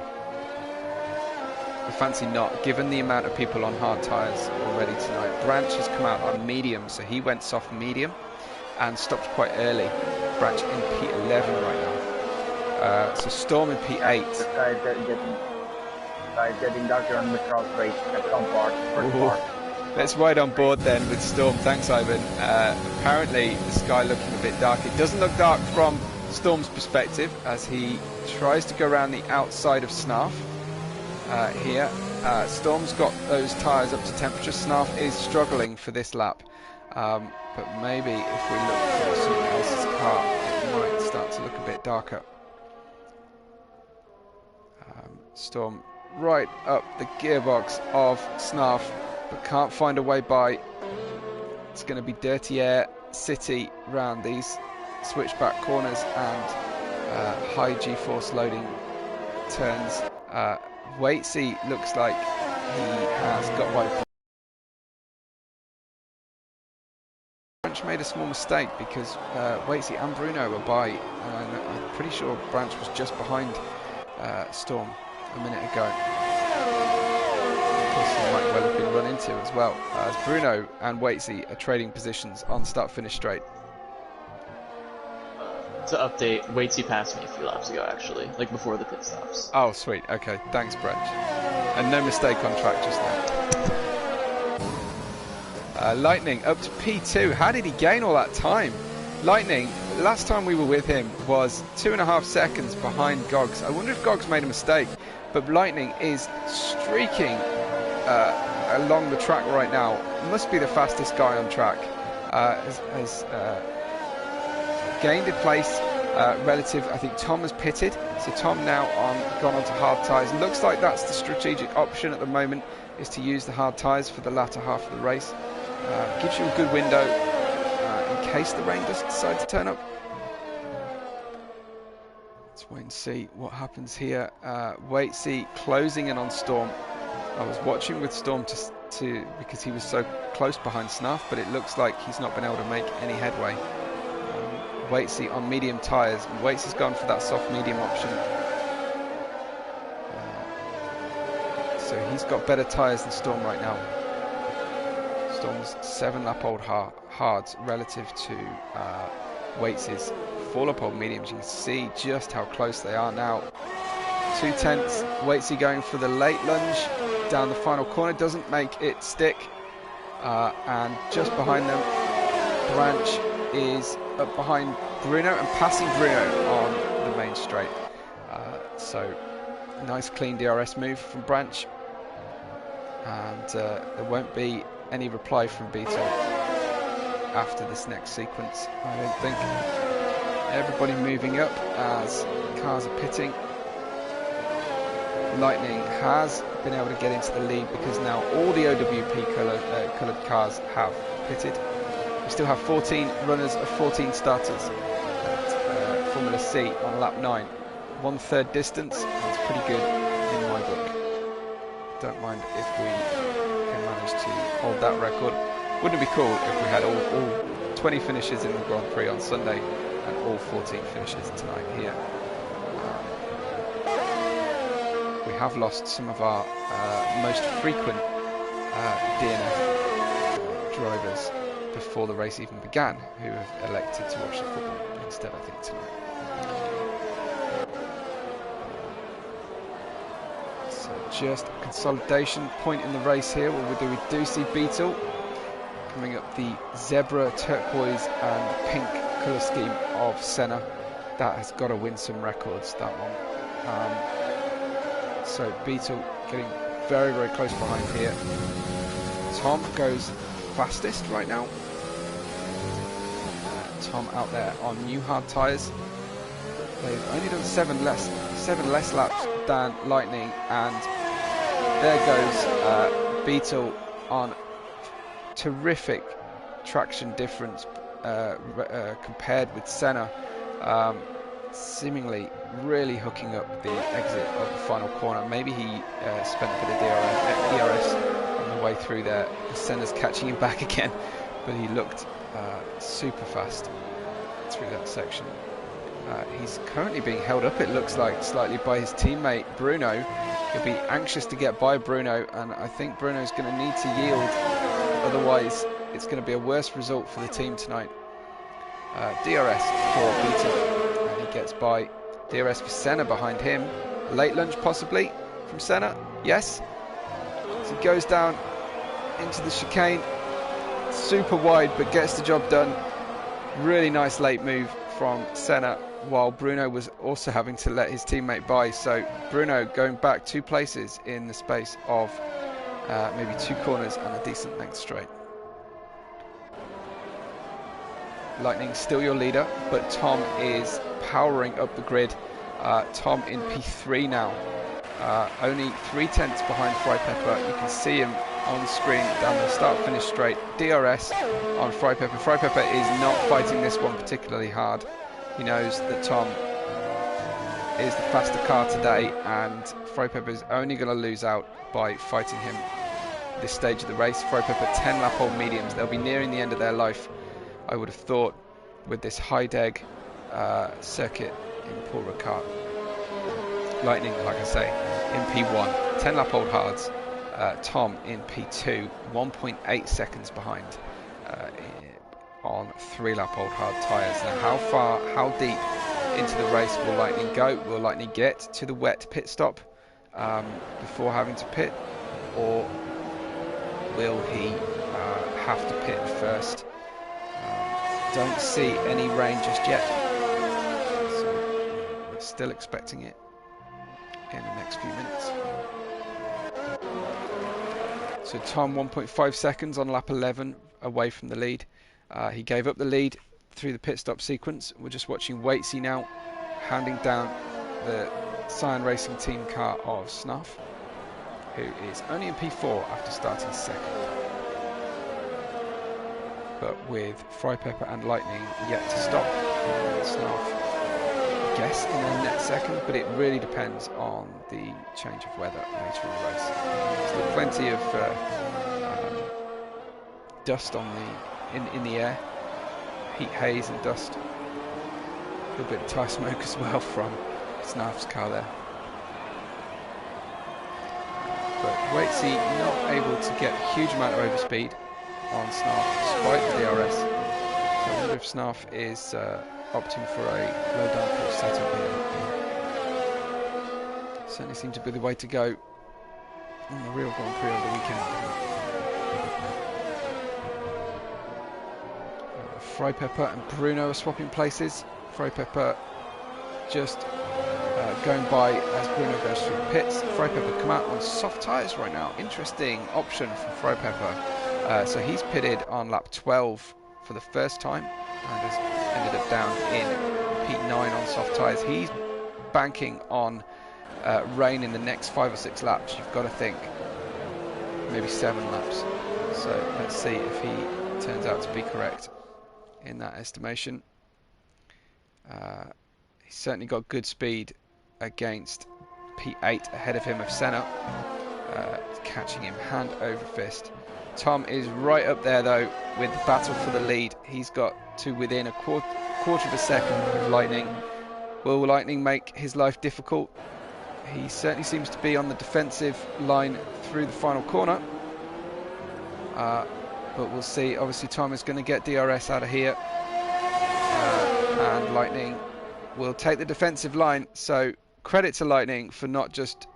I fancy not, given the amount of people on hard tyres already tonight. Branch has come out on medium, so he went soft medium and stopped quite early. Branch in P11 right now. So Storm in P8. Getting darker on the cross race at some part. Let's ride on board then with Storm. Thanks, Ivan. Apparently the sky looking a bit dark. It doesn't look dark from Storm's perspective as he tries to go around the outside of Snarf here. Storm's got those tyres up to temperature. Snarf is struggling for this lap. But maybe if we look for someone else's car, it might start to look a bit darker. Storm right up the gearbox of Snarf, but can't find a way by. It's going to be dirty air city round these switchback corners and high G-force loading turns. Waitsy looks like he has got by. Branch made a small mistake because Waitsy and Bruno were by, and I'm pretty sure Branch was just behind Storm a minute ago. Of course, he might well have been run into as well, as Bruno and Waitsy are trading positions on start-finish straight. To update, Waitsy passed me a few laps ago, actually, like before the pit stops. Oh, sweet. Okay, thanks, Branch. And no mistake on track just now. Lightning up to P2. How did he gain all that time? Lightning, last time we were with him, was 2.5 seconds behind Gogs. I wonder if Gogs made a mistake, but Lightning is streaking along the track right now. Must be the fastest guy on track. Has gained a place relative. I think Tom has pitted, so Tom now gone on to hard tyres. Looks like that's the strategic option at the moment, is to use the hard tyres for the latter half of the race. Gives you a good window in case the rain does decide to turn up. Let's wait and see what happens here. Waitsy closing in on Storm. I was watching with Storm to because he was so close behind Snarf, but it looks like he's not been able to make any headway. Waitsy on medium tyres. Waitsy's gone for that soft medium option. So he's got better tyres than Storm right now. Storm's 7-lap-old hards relative to Waitsy's 4-lap-old mediums. You can see just how close they are now. 2/10. Waitsy going for the late lunge down the final corner. Doesn't make it stick. and just behind them, Branch is up behind Bruno and passing Bruno on the main straight. So nice clean DRS move from Branch, and there won't be any reply from Beetle after this next sequence, I don't think. Everybody moving up as cars are pitting. Lightning has been able to get into the lead because now all the OWP coloured cars have pitted. We still have 14 runners of 14 starters at Formula C on lap 9. 1/3 distance, that's pretty good in my book. Don't mind if we can manage to hold that record. Wouldn't it be cool if we had all 20 finishes in the Grand Prix on Sunday and all 14 finishes tonight here? We have lost some of our most frequent DNF drivers before the race even began, who have elected to watch the football instead, I think, tonight. So just a consolidation point in the race here. What we do see Beetle coming up the zebra, turquoise and pink colour scheme of Senna. That has got to win some records, that one. So Beetle getting very, very close behind here. Tom goes fastest right now. Tom out there on new hard tyres. They've only done seven less laps than Lightning, and there goes Beetle on terrific traction difference compared with Senna. Seemingly really hooking up the exit of the final corner. Maybe he spent a bit of DRS on the way through there. Senna's catching him back again, but he looked super fast through that section. He's currently being held up, it looks like, slightly by his teammate Bruno. He'll be anxious to get by Bruno, and I think Bruno's going to need to yield, otherwise it's going to be a worse result for the team tonight. DRS for Beetle. Gets by. DRS for Senna behind him. A late lunge possibly from Senna. Yes. As he goes down into the chicane. Super wide, but gets the job done. Really nice late move from Senna, while Bruno was also having to let his teammate by. So Bruno going back 2 places in the space of maybe 2 corners and a decent length straight. Lightning still your leader, but Tom is powering up the grid. Tom in P3 now, only 3/10 behind Fry Pepper. You can see him on screen down the start-finish straight. DRS on Fry Pepper. Fry Pepper is not fighting this one particularly hard. He knows that Tom is the faster car today, and Fry Pepper is only going to lose out by fighting him this stage of the race. Fry Pepper 10 lap old mediums. They'll be nearing the end of their life, I would have thought, with this Heidegg circuit in Paul Ricard. Lightning, like I say, in P1, 10 lap old hards. Tom in P2, 1.8 seconds behind on 3 lap old hard tyres. Now how deep into the race will Lightning go? Will Lightning get to the wet pit stop before having to pit, or will he have to pit first? Don't see any rain just yet, so we're still expecting it in the next few minutes. So Tom 1.5 seconds on lap 11 away from the lead. He gave up the lead through the pit stop sequence. We're just watching Waitsy now handing down the Cyan Racing team car of Snuff, who is only in P4 after starting second. But with Fry Pepper and Lightning yet to stop. Snuff, I guess, in the next second, but it really depends on the change of weather later in the race. Still plenty of dust on in the air, heat, haze and dust. A little bit of tyre smoke as well from Snuff's car there. But Waitsy not able to get a huge amount of overspeed on Snarf despite the DRS. So I wonder if Snarf is opting for a low downforce setup here. Certainly seemed to be the way to go on the real Grand Prix of the weekend. Pepper and Bruno are swapping places. Pepper just going by as Bruno goes through the pits. Pepper come out on soft tyres right now. Interesting option from Pepper. So he's pitted on lap 12 for the first time and has ended up down in P9 on soft tyres. He's banking on rain in the next 5 or 6 laps. You've got to think maybe 7 laps. So let's see if he turns out to be correct in that estimation. He's certainly got good speed against P8 ahead of him of Senna, catching him hand over fist. Tom is right up there though with the battle for the lead. He's got to within a quarter of a second of Lightning. Will Lightning make his life difficult? He certainly seems to be on the defensive line through the final corner. But we'll see. Obviously Tom is going to get DRS out of here. And Lightning will take the defensive line. So credit to Lightning for not just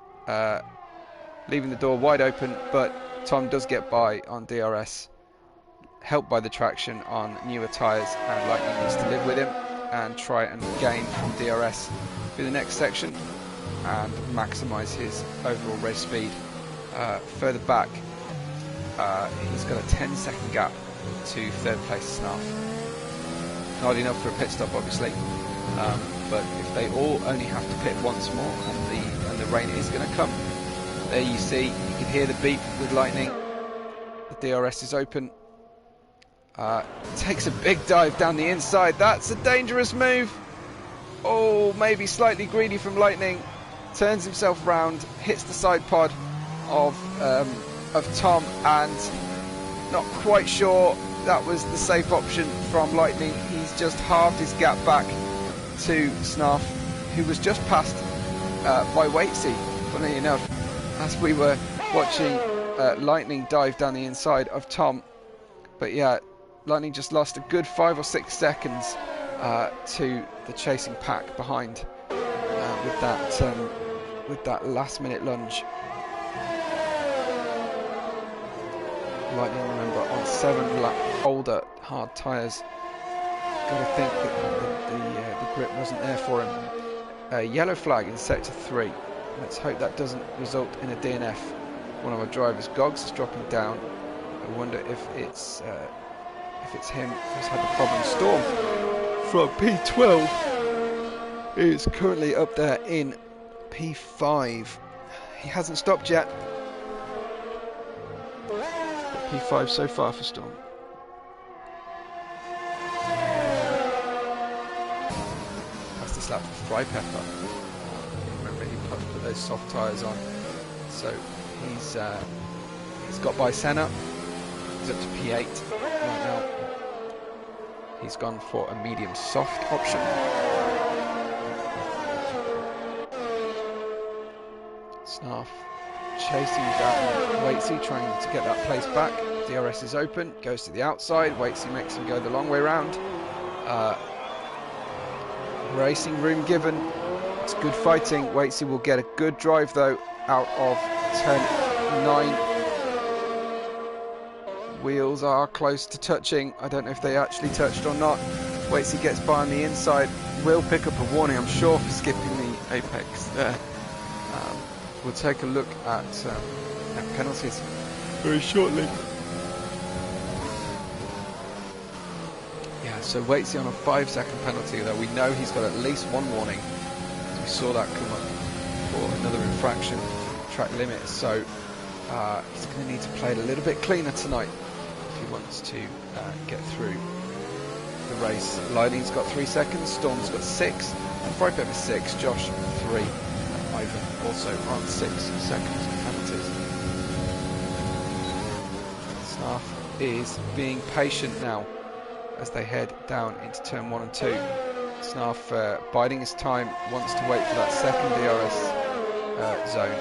leaving the door wide open, but Tom does get by on DRS, helped by the traction on newer tyres, and Lightning needs to live with him and try and gain from DRS through the next section and maximise his overall race speed. Further back, he's got a 10-second gap to third place Snarf. Not enough for a pit stop, obviously, but if they all only have to pit once more, and the rain is going to come. There you see, you can hear the beep with Lightning. The DRS is open. Takes a big dive down the inside. That's a dangerous move. Oh, maybe slightly greedy from Lightning. Turns himself round, hits the side pod of Tom, and not quite sure that was the safe option from Lightning. He's just halved his gap back to Snarf, who was just passed by Waitsy, funnily enough, as we were watching Lightning dive down the inside of Tom. But yeah, Lightning just lost a good 5 or 6 seconds to the chasing pack behind with that last-minute lunge. Lightning, remember, on 7 older hard tyres. Got to think that the grip wasn't there for him. Yellow flag in sector 3. Let's hope that doesn't result in a DNF. One of our drivers, Gogs, is dropping down. I wonder if it's him who's had the problem. Storm from P12 is currently up there in P5. He hasn't stopped yet. But P5 so far for Storm. That's this lap for Pepper. Remember, he put those soft tyres on, so he's got by Senna. He's up to P8 right now. He's gone for a medium soft option. Snarf chasing down Waitsy, trying to get that place back. DRS is open, goes to the outside. Waitsy makes him go the long way round. Racing room given. It's good fighting. Waitsy will get a good drive though out of turn 9. Wheels are close to touching. I don't know if they actually touched or not. Waitsy gets by on the inside. Will pick up a warning, I'm sure, for skipping the apex there. We'll take a look at penalties very shortly. Yeah, so Waitsy on a 5-second penalty, though we know he's got at least one warning. We saw that come up for another infraction, track limit. So he's going to need to play it a little bit cleaner tonight if he wants to get through the race. Lightning's got 3 seconds, Storm's got 6, and Pepper 6, Josh 3, and Ivan also on 6 seconds penalties. Snarf is being patient now as they head down into turn 1 and 2. Snarf biding his time, wants to wait for that second DRS zone.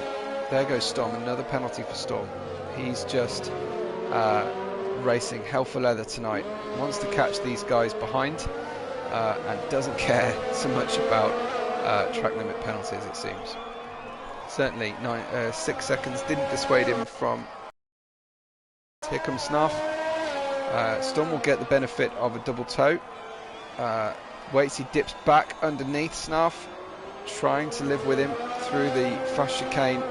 There goes Storm, another penalty for Storm. He's just racing hell for leather tonight. Wants to catch these guys behind and doesn't care so much about track limit penalties, it seems. Certainly 6 seconds didn't dissuade him from... Here comes Snarf. Storm will get the benefit of a double toe. Waitsy dips back underneath Snarf, trying to live with him through the fast chicane,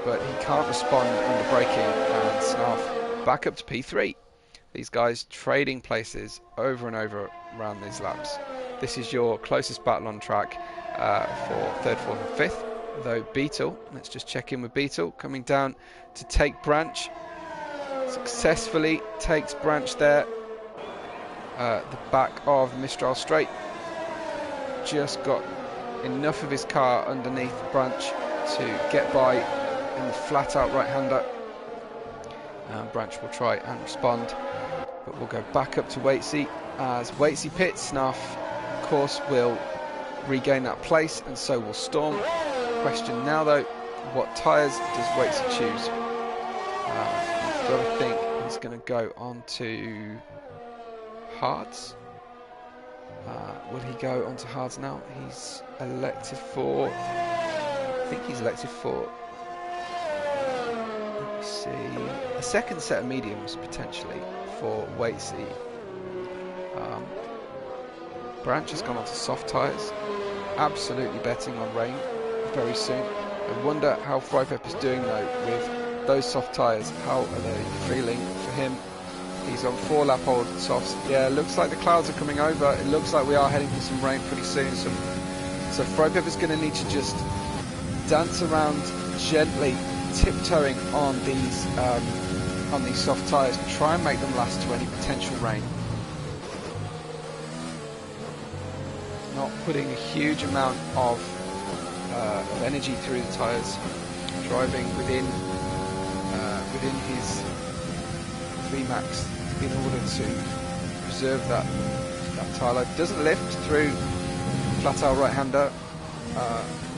but he can't respond under braking, and Snarf back up to P3. These guys trading places over and over around these laps. This is your closest battle on track for 3rd, 4th and 5th, though Beetle, let's just check in with Beetle, coming down to take Branch, successfully takes Branch there, the back of the Mistral Straight, just got enough of his car underneath Branch to get by in the flat out right-hander. Branch will try and respond, but we'll go back up to Waitsy. As Waitsy pits, Snarf, of course, will regain that place, and so will Storm. Question now, though, what tyres does Waitsy choose? I've got to think he's going to go on to hards. Will he go on to hards now? He's elected for... I think he's elected for... Let me see... a second set of mediums, potentially, for Waitsy. Branch has gone on to soft tyres. Absolutely betting on rain very soon. I wonder how Frypepper's doing, though, with those soft tyres. How are they feeling for him? He's on 4 lap old softs. Yeah, looks like the clouds are coming over. It looks like we are heading for some rain pretty soon. So Frypepper's going to need to just dance around gently, tiptoeing on these soft tyres and try and make them last to any potential rain. Not putting a huge amount of energy through the tyres, driving within his VMAX in order to preserve that tyre life. Doesn't lift through flat out right-hander,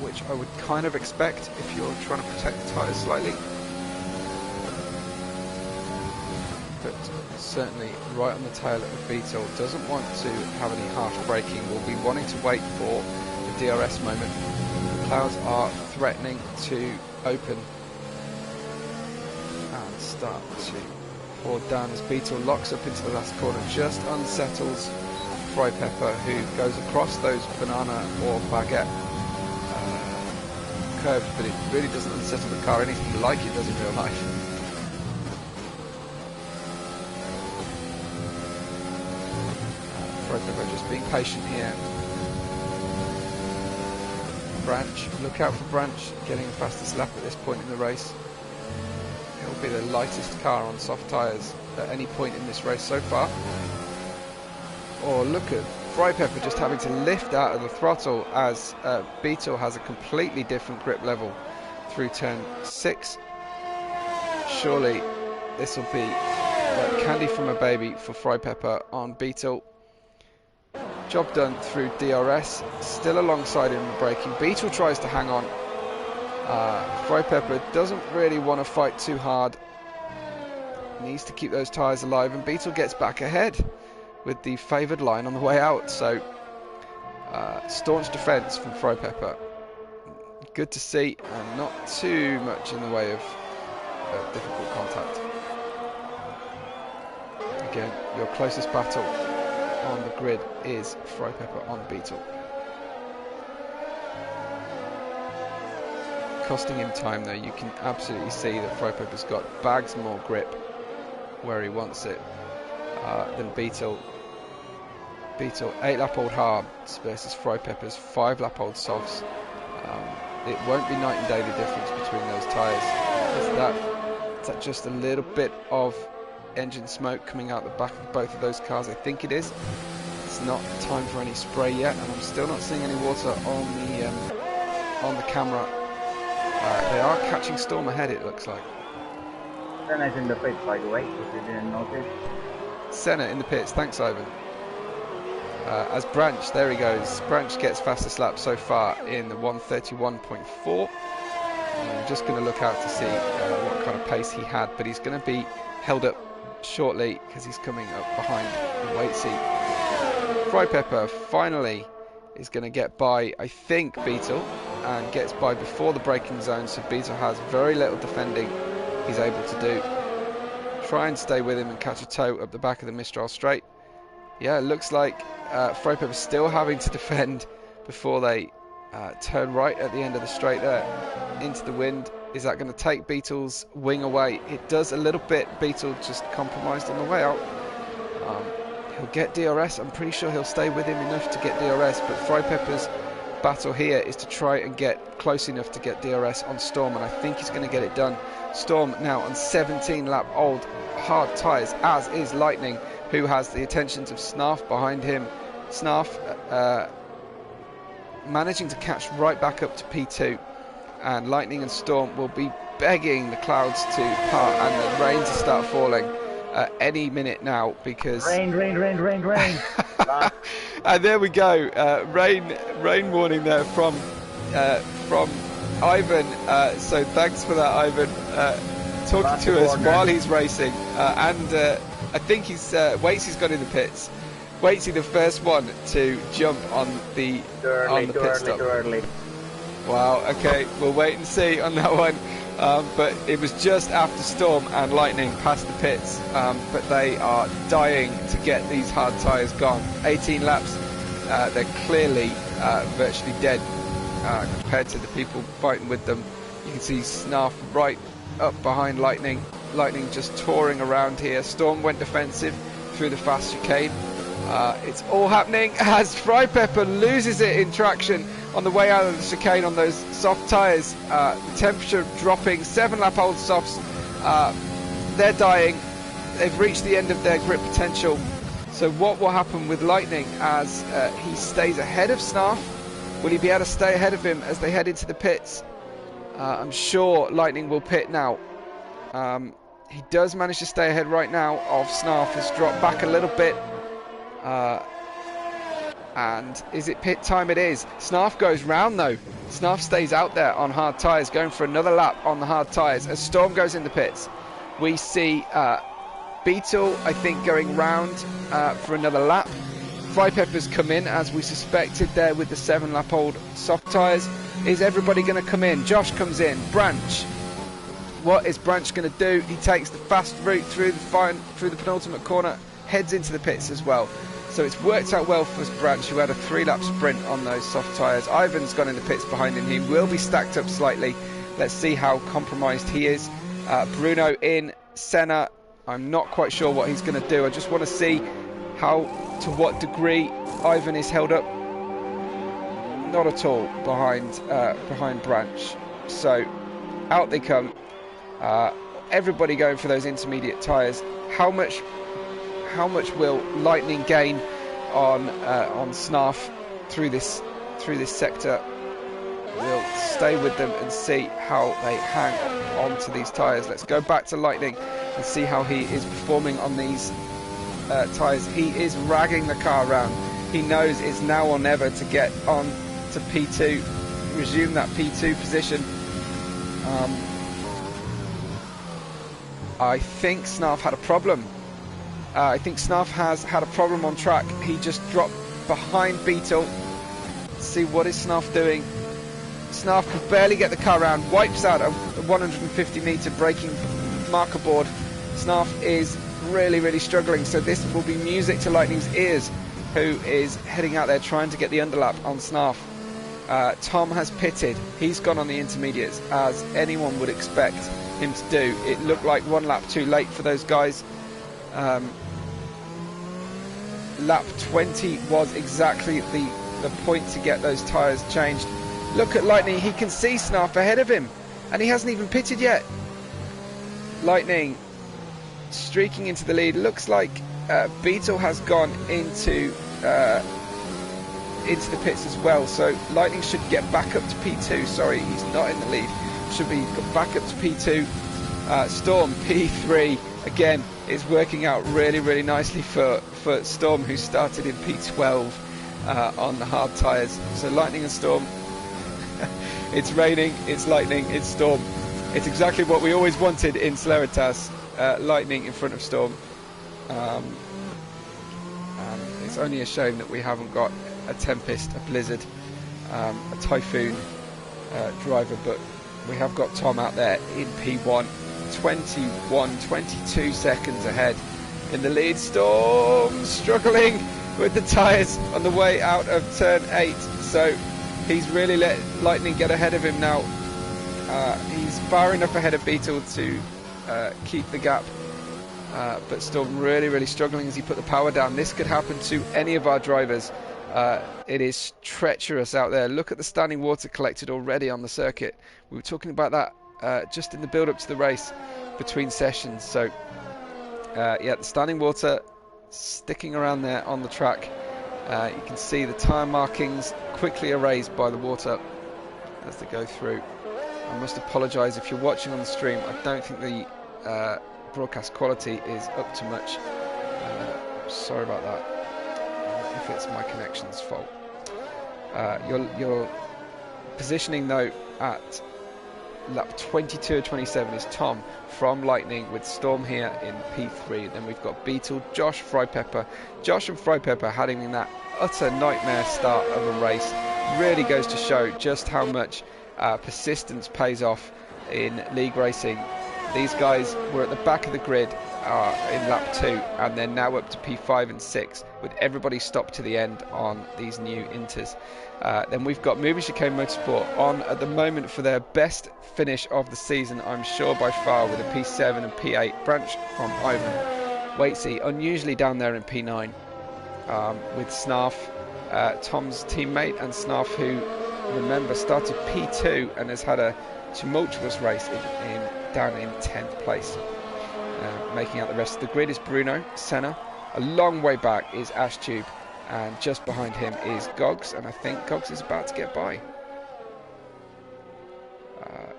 which I would kind of expect if you're trying to protect the tyres slightly. But certainly right on the tail of Beetle, doesn't want to have any harsh braking, will be wanting to wait for the DRS moment. The clouds are threatening to open and start to pour down as Beetle locks up into the last corner, just unsettles Frypepper, who goes across those banana or baguette curves, but it really doesn't unsettle the car anything like it does in real life. Frypepper just being patient here. Branch, look out for Branch, getting the fastest lap at this point in the race. It will be the lightest car on soft tyres at any point in this race so far. Or look at Frypepper just having to lift out of the throttle as Beetle has a completely different grip level through turn 6. Surely this will be like candy from a baby for Frypepper on Beetle. Job done through DRS, still alongside him in the braking. Beetle tries to hang on. Frypepper doesn't really want to fight too hard. Needs to keep those tyres alive, and Beetle gets back ahead with the favoured line on the way out. So staunch defence from Frypepper. Good to see, and not too much in the way of difficult contact. Again, your closest battle on the grid is Frypepper on Beetle. Costing him time though, you can absolutely see that Frypepper's got bags more grip where he wants it than Beetle. Beetle 8 lap old hards versus Frypepper's 5 lap old softs. It won't be night and day the difference between those tyres. Is that just a little bit of engine smoke coming out the back of both of those cars? I think it is. It's not time for any spray yet, and I'm still not seeing any water on the camera. They are catching Storm ahead, it looks like. Senna's in the pits, by the way, if you didn't notice. Senna in the pits, thanks Ivan. As Branch, there he goes. Branch gets fastest lap so far in the 1:31.4. I'm just going to look out to see what kind of pace he had, but he's going to be held up shortly because he's coming up behind the weight seat. Frypepper finally is going to get by, I think, Beetle, and gets by before the braking zone, so Beetle has very little defending he's able to do. try and stay with him and catch a toe up the back of the Mistral straight. Yeah, it looks like Frypepper's still having to defend before they turn right at the end of the straight there into the wind. Is that going to take Beetle's wing away? It does a little bit. Beetle just compromised on the way out. He'll get DRS. I'm pretty sure he'll stay with him enough to get DRS, but Frypepper's battle here is to try and get close enough to get DRS on Storm, and I think he's going to get it done. Storm now on 17 lap old hard tyres, as is Lightning, who has the attentions of Snarf behind him. Snarf managing to catch right back up to P2, and Lightning and Storm will be begging the clouds to part and the rain to start falling any minute now, because rain. And there we go, rain warning there from Ivan. So thanks for that, Ivan, talking to us while he's racing, and I think Waitsy's got in the pits. Waitsy, the first one to jump on the pit stop. Too early. Wow, okay, we'll wait and see on that one. But it was just after Storm and Lightning passed the pits, but they are dying to get these hard tyres gone. 18 laps, they're clearly virtually dead compared to the people fighting with them. You can see Snarf right up behind Lightning. Lightning just touring around here. Storm went defensive through the fast chicane. It's all happening as Frypepper loses it in traction on the way out of the chicane on those soft tyres. The temperature dropping, 7 lap old softs, they're dying. They've reached the end of their grip potential. So what will happen with Lightning as he stays ahead of Snarf? Will he be able to stay ahead of him as they head into the pits? I'm sure Lightning will pit now. He does manage to stay ahead right now of Snarf. Has dropped back a little bit. And is it pit time? It is. Snarf goes round though. Snarf stays out there on hard tyres, going for another lap on the hard tyres as Storm goes in the pits. We see Beetle, I think, going round for another lap. Frypepper's come in as we suspected there with the 7 lap old soft tyres. Is everybody going to come in? Josh comes in. Branch. What is Branch going to do? He takes the fast route through the penultimate corner, heads into the pits as well. So it's worked out well for Branch, who had a 3-lap sprint on those soft tyres. Ivan's gone in the pits behind him. He will be stacked up slightly. Let's see how compromised he is. Bruno in. Senna, I'm not quite sure what he's going to do. I just want to see to what degree Ivan is held up. Not at all behind Branch. So out they come. Everybody going for those intermediate tyres. How much will Lightning gain on Snarf through this sector? We'll stay with them and see how they hang on to these tyres. Let's go back to Lightning and see how he is performing on these tyres. He is ragging the car around. He knows it's now or never to get on to P2, resume that P2 position. I think Snarf had a problem. I think Snarf has had a problem on track. He just dropped behind Beetle. Let's see, what is Snarf doing? Snarf can barely get the car around, wipes out a 150 metre braking marker board. Snarf is really struggling, so this will be music to Lightning's ears, who is heading out there trying to get the underlap on Snarf. Tom has pitted. He's gone on the intermediates, as anyone would expect him to do. It looked like 1 lap too late for those guys. Lap 20 was exactly the point to get those tyres changed. Look at Lightning, he can see Snarf ahead of him, and he hasn't even pitted yet. Lightning streaking into the lead. Looks like Beetle has gone into the pits as well, so Lightning should get back up to P2. Sorry, he's not in the lead. Should be back up to P2. Storm P3 again. Is working out really nicely for Storm, who started in P12 on the hard tyres. So Lightning and Storm. It's raining, it's Lightning, it's Storm. It's exactly what we always wanted in Celeritas. Lightning in front of Storm. It's only a shame that we haven't got a Tempest, a Blizzard, a Typhoon driver, but we have got Tom out there in P1. 21, 22 seconds ahead in the lead. Storm struggling with the tyres on the way out of turn 8, so he's really let Lightning get ahead of him now. He's far enough ahead of Beetle to keep the gap, but Storm really struggling as he put the power down. This could happen to any of our drivers. It is treacherous out there. Look at the standing water collected already on the circuit. We were talking about that just in the build up to the race between sessions. So yeah, the standing water sticking around there on the track. You can see the tyre markings quickly erased by the water as they go through. I must apologise if you're watching on the stream. I don't think the broadcast quality is up to much. Sorry about that. If it's my connection's fault. Your positioning though at lap 22 or 27 is Tom from Lightning with Storm here in P3. Then we've got Beetle, Josh, Frypepper. Josh and Frypepper having that utter nightmare start of a race really goes to show just how much persistence pays off in league racing. These guys were at the back of the grid in lap 2 and they're now up to P5 and 6 with everybody stopped to the end on these new inters. Then we've got Movie Chicane Motorsport on at the moment for their best finish of the season, I'm sure by far, with a P7 and P8 branch from Ivan Waitsy, unusually down there in P9 with Snarf, Tom's teammate, and Snarf, who, remember, started P2 and has had a tumultuous race down in 10th place. Making out the rest of the grid is Bruno, Senna. A long way back is Ash Tube, and just behind him is Gogs, and I think Gogs is about to get by.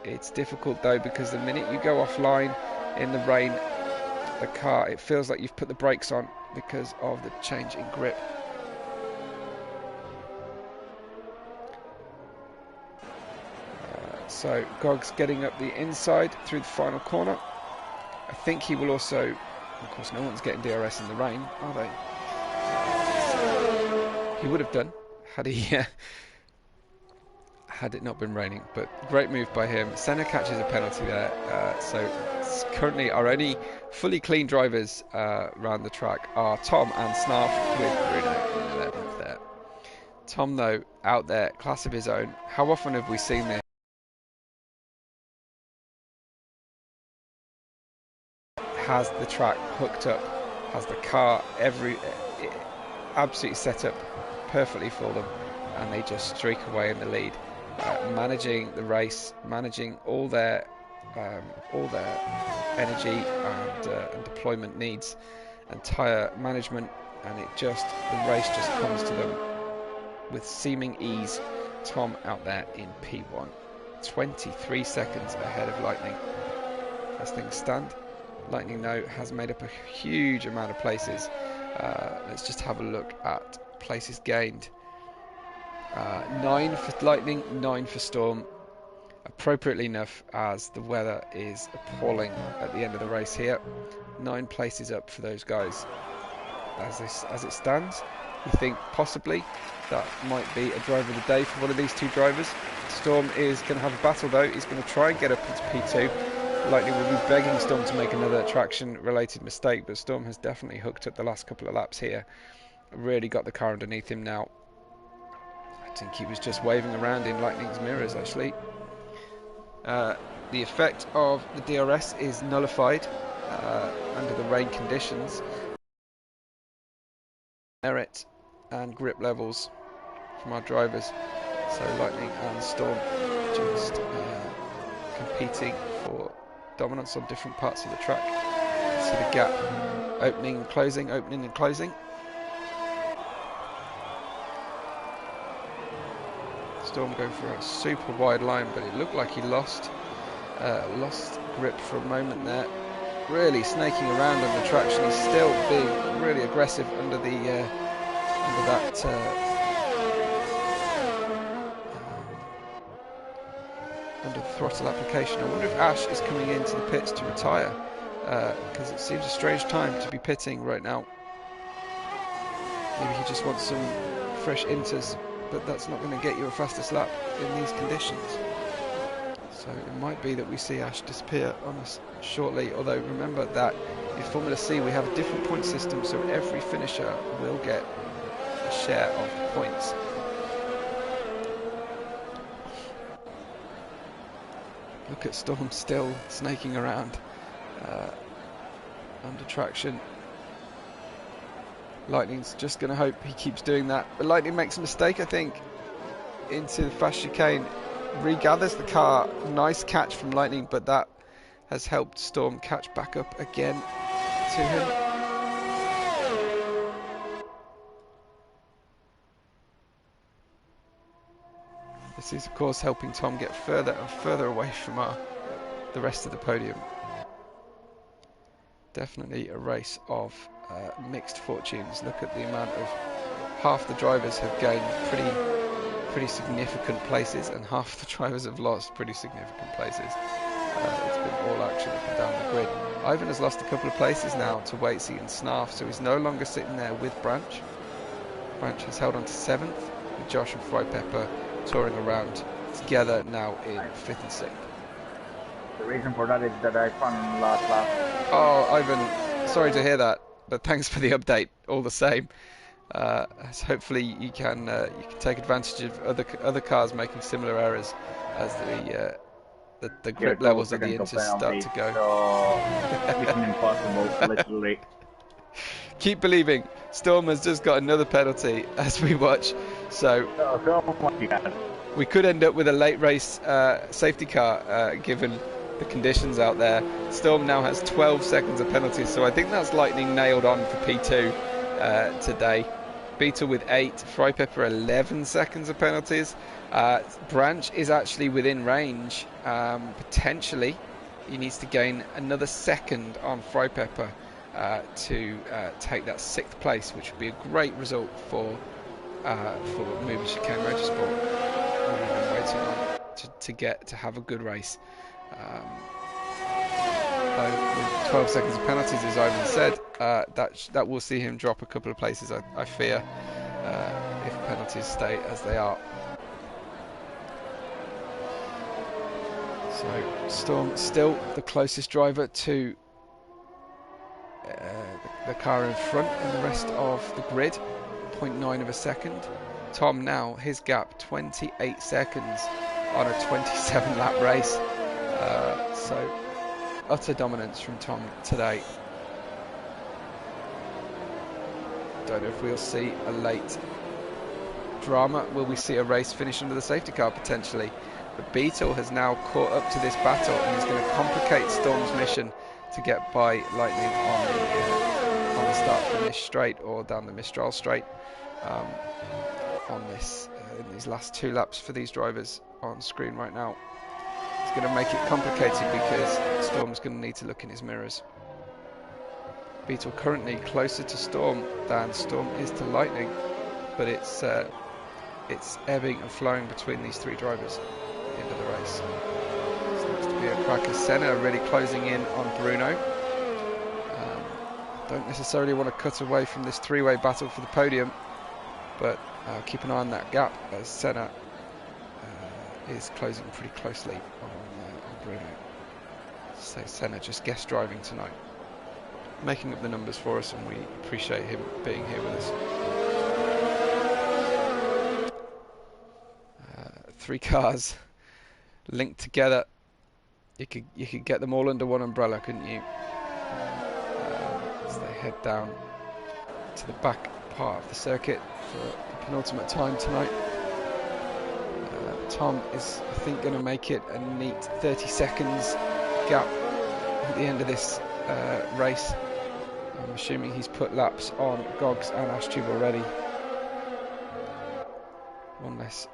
It's difficult though, because the minute you go offline in the rain, the car, it feels like you've put the brakes on because of the change in grip. So Gogs getting up the inside through the final corner. I think he will also, of course no one's getting DRS in the rain, are they? He would have done had he had it not been raining, but great move by him. Senna catches a penalty there, so currently our only fully clean drivers around the track are Tom and Snarf with Bruno in 11th there. Tom though, out there, class of his own. How often have we seen this? Has the track hooked up, has the car absolutely set up perfectly for them, and they just streak away in the lead, managing the race, managing all their energy and deployment needs and tyre management, and the race just comes to them with seeming ease. Tom out there in P1, 23 seconds ahead of Lightning as things stand. Lightning though has made up a huge amount of places. Let's just have a look at places gained. 9 for Lightning, 9 for Storm. Appropriately enough, as the weather is appalling at the end of the race here. 9 places up for those guys. As it stands, you think possibly that might be a driver of the day for one of these two drivers. Storm is going to have a battle though. He's going to try and get up into P2. Lightning will be begging Storm to make another traction-related mistake, but Storm has definitely hooked up the last couple of laps here. Really got the car underneath him now. I think he was just waving around in Lightning's mirrors, actually. The effect of the DRS is nullified under the rain conditions. Merit and grip levels from our drivers. So Lightning and Storm just competing for dominance on different parts of the track. See the gap opening and closing, opening and closing. Storm going for a super wide line, but it looked like he lost grip for a moment there. Really snaking around on the traction. He's still being really aggressive under the throttle application. I wonder if Ash is coming into the pits to retire, because it seems a strange time to be pitting right now. Maybe he just wants some fresh inters, but that's not going to get you a fastest lap in these conditions. So So it might be that we see Ash disappear on us shortly, although remember that in Formula C we have a different point system, so every finisher will get a share of the points. Look at Storm still snaking around under traction. Lightning's just going to hope he keeps doing that, but Lightning makes a mistake, I think, into the fast chicane. Regathers the car. Nice catch from Lightning, but that has helped Storm catch back up again to him. This is of course helping Tom get further and further away from the rest of the podium. Definitely a race of mixed fortunes. Look at the amount of, half the drivers have gained pretty significant places, and half the drivers have lost pretty significant places. It's been all action up and down the grid. Ivan has lost a couple of places now to Waitsy and Snarf, so he's no longer sitting there with Branch. Branch has held on to 7th, with Josh and Frypepper touring around together now in 5th and 6th. The reason for that is that I spun last lap. Oh, Ivan, sorry to hear that, but thanks for the update all the same. So hopefully you can take advantage of other cars making similar errors as the grip levels of the Inters start to go. So it's impossible, literally. Keep believing. Storm has just got another penalty as we watch. So we could end up with a late race safety car given the conditions out there. Storm now has 12 seconds of penalties, so I think that's Lightning nailed on for P2 today. Beetle with 8, Frypepper 11 seconds of penalties. Branch is actually within range. Potentially, he needs to gain another second on Frypepper to take that 6th place, which would be a great result for Movie Chicane Motorsport. We've been waiting on to have a good race. With 12 seconds of penalties, as Ivan said, that will see him drop a couple of places, I fear, if penalties stay as they are. So Storm still the closest driver to the car in front in the rest of the grid, 0.9 of a second. Tom now, his gap 28 seconds on a 27 lap race. So utter dominance from Tom today. Don't know if we'll see a late drama. Will we see a race finish under the safety car potentially? But Beetle has now caught up to this battle and is going to complicate Storm's mission to get by Lightning on the start finish straight or down the Mistral straight on this in these last 2 laps for these drivers on screen right now. It's going to make it complicated because Storm's going to need to look in his mirrors. Beetle currently closer to Storm than Storm is to Lightning, but it's ebbing and flowing between these 3 drivers at the end of the race. This looks to be a cracker. Senna really closing in on Bruno. Don't necessarily want to cut away from this 3-way battle for the podium, but keep an eye on that gap as Senna is closing pretty closely on Bruno. So Senna just guest driving tonight, making up the numbers for us, and we appreciate him being here with us. 3 cars linked together. You could get them all under one umbrella, couldn't you? As they head down to the back part of the circuit for the penultimate time tonight. Tom is, I think, going to make it a neat 30 seconds gap at the end of this race. I'm assuming he's put laps on Gogs and Ashtube already. One less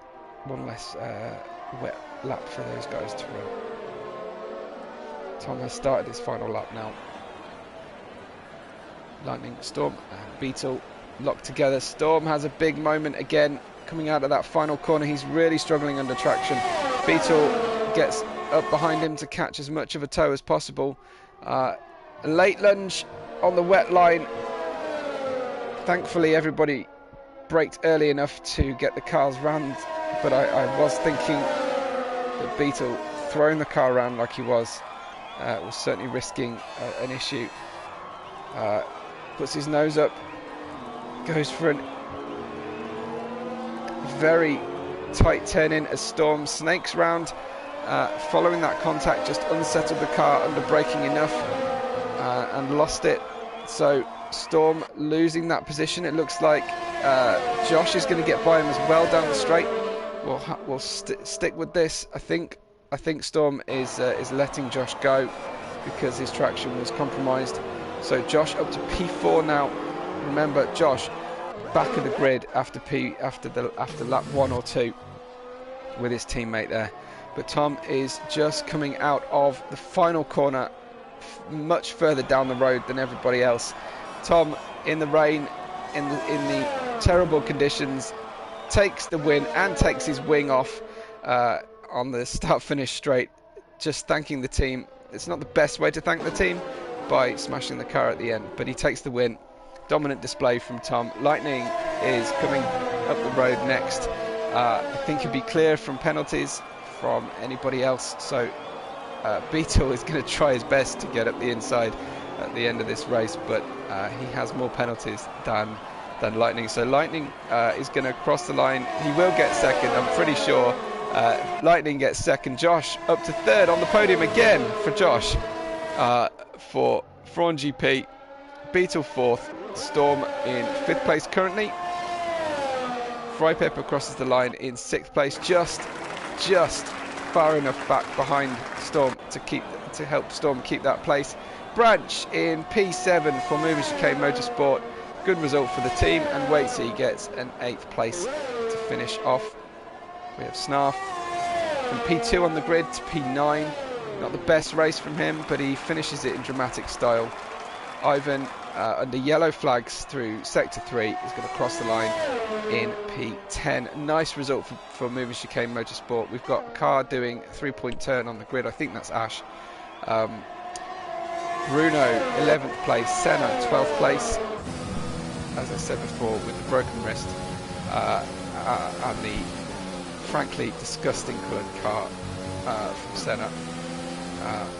wet lap for those guys to run. Tom has started his final lap now. Lightning, Storm and Beetle locked together. Storm has a big moment again coming out of that final corner. He's really struggling under traction. Beetle gets up behind him to catch as much of a tow as possible. A late lunge on the wet line. Thankfully everybody braked early enough to get the cars round, but I was thinking that Beetle throwing the car around like he was certainly risking an issue. Puts his nose up, goes for a very tight turn in as Storm snakes round. Following that contact, just unsettled the car under braking enough and lost it. So Storm losing that position. It looks like Josh is going to get by him as well down the straight. We'll stick with this. I think Storm is letting Josh go because his traction was compromised. So Josh up to P4 now. Remember, Josh back of the grid after lap 1 or 2 with his teammate there. But Tom is just coming out of the final corner, much further down the road than everybody else. Tom, in the rain, in the terrible conditions, takes the win and takes his wing off on the start-finish straight, just thanking the team. It's not the best way to thank the team by smashing the car at the end, but he takes the win. Dominant display from Tom. Lightning is coming up the road next. I think he'll be clear from penalties from anybody else, so Beetle is going to try his best to get up the inside at the end of this race, but he has more penalties than Lightning. So Lightning is going to cross the line. He will get second, I'm pretty sure. Lightning gets second. Josh up to third on the podium again for Josh. For Fraun GP, Beetle fourth, Storm in fifth place currently. Frypepper crosses the line in sixth place, just far enough back behind Storm to help Storm keep that place. Branch in P7 for Moving Chicane Motorsport. Good result for the team, and Waitsy gets an 8th place to finish off. We have Snarf from P2 on the grid to P9. Not the best race from him, but he finishes it in dramatic style. Ivan, under yellow flags through Sector 3, is going to cross the line in P10. Nice result for Moving Chicane Motorsport. We've got a car doing a 3-point turn on the grid. I think that's Ash. Bruno, 11th place. Senna, 12th place. As I said before, with the broken wrist and the frankly disgusting coloured car from Senna.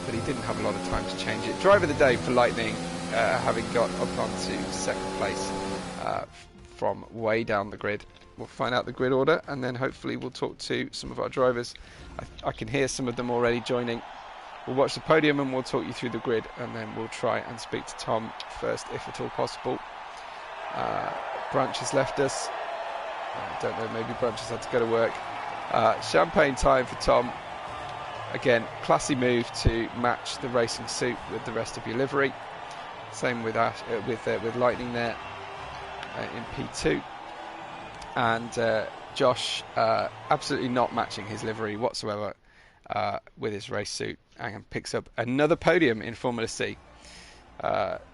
But he didn't have a lot of time to change it. Driver of the day for Lightning, having got up onto second place from way down the grid. We'll find out the grid order, and then hopefully we'll talk to some of our drivers. I can hear some of them already joining. We'll watch the podium and we'll talk you through the grid, and then we'll try and speak to Tom first, if at all possible. Branch has left us. I don't know, maybe Branch has had to go to work. Champagne time for Tom. Again, classy move to match the racing suit with the rest of your livery. Same with Ash, with Lightning there in P2, and Josh absolutely not matching his livery whatsoever with his race suit, and picks up another podium in Formula C.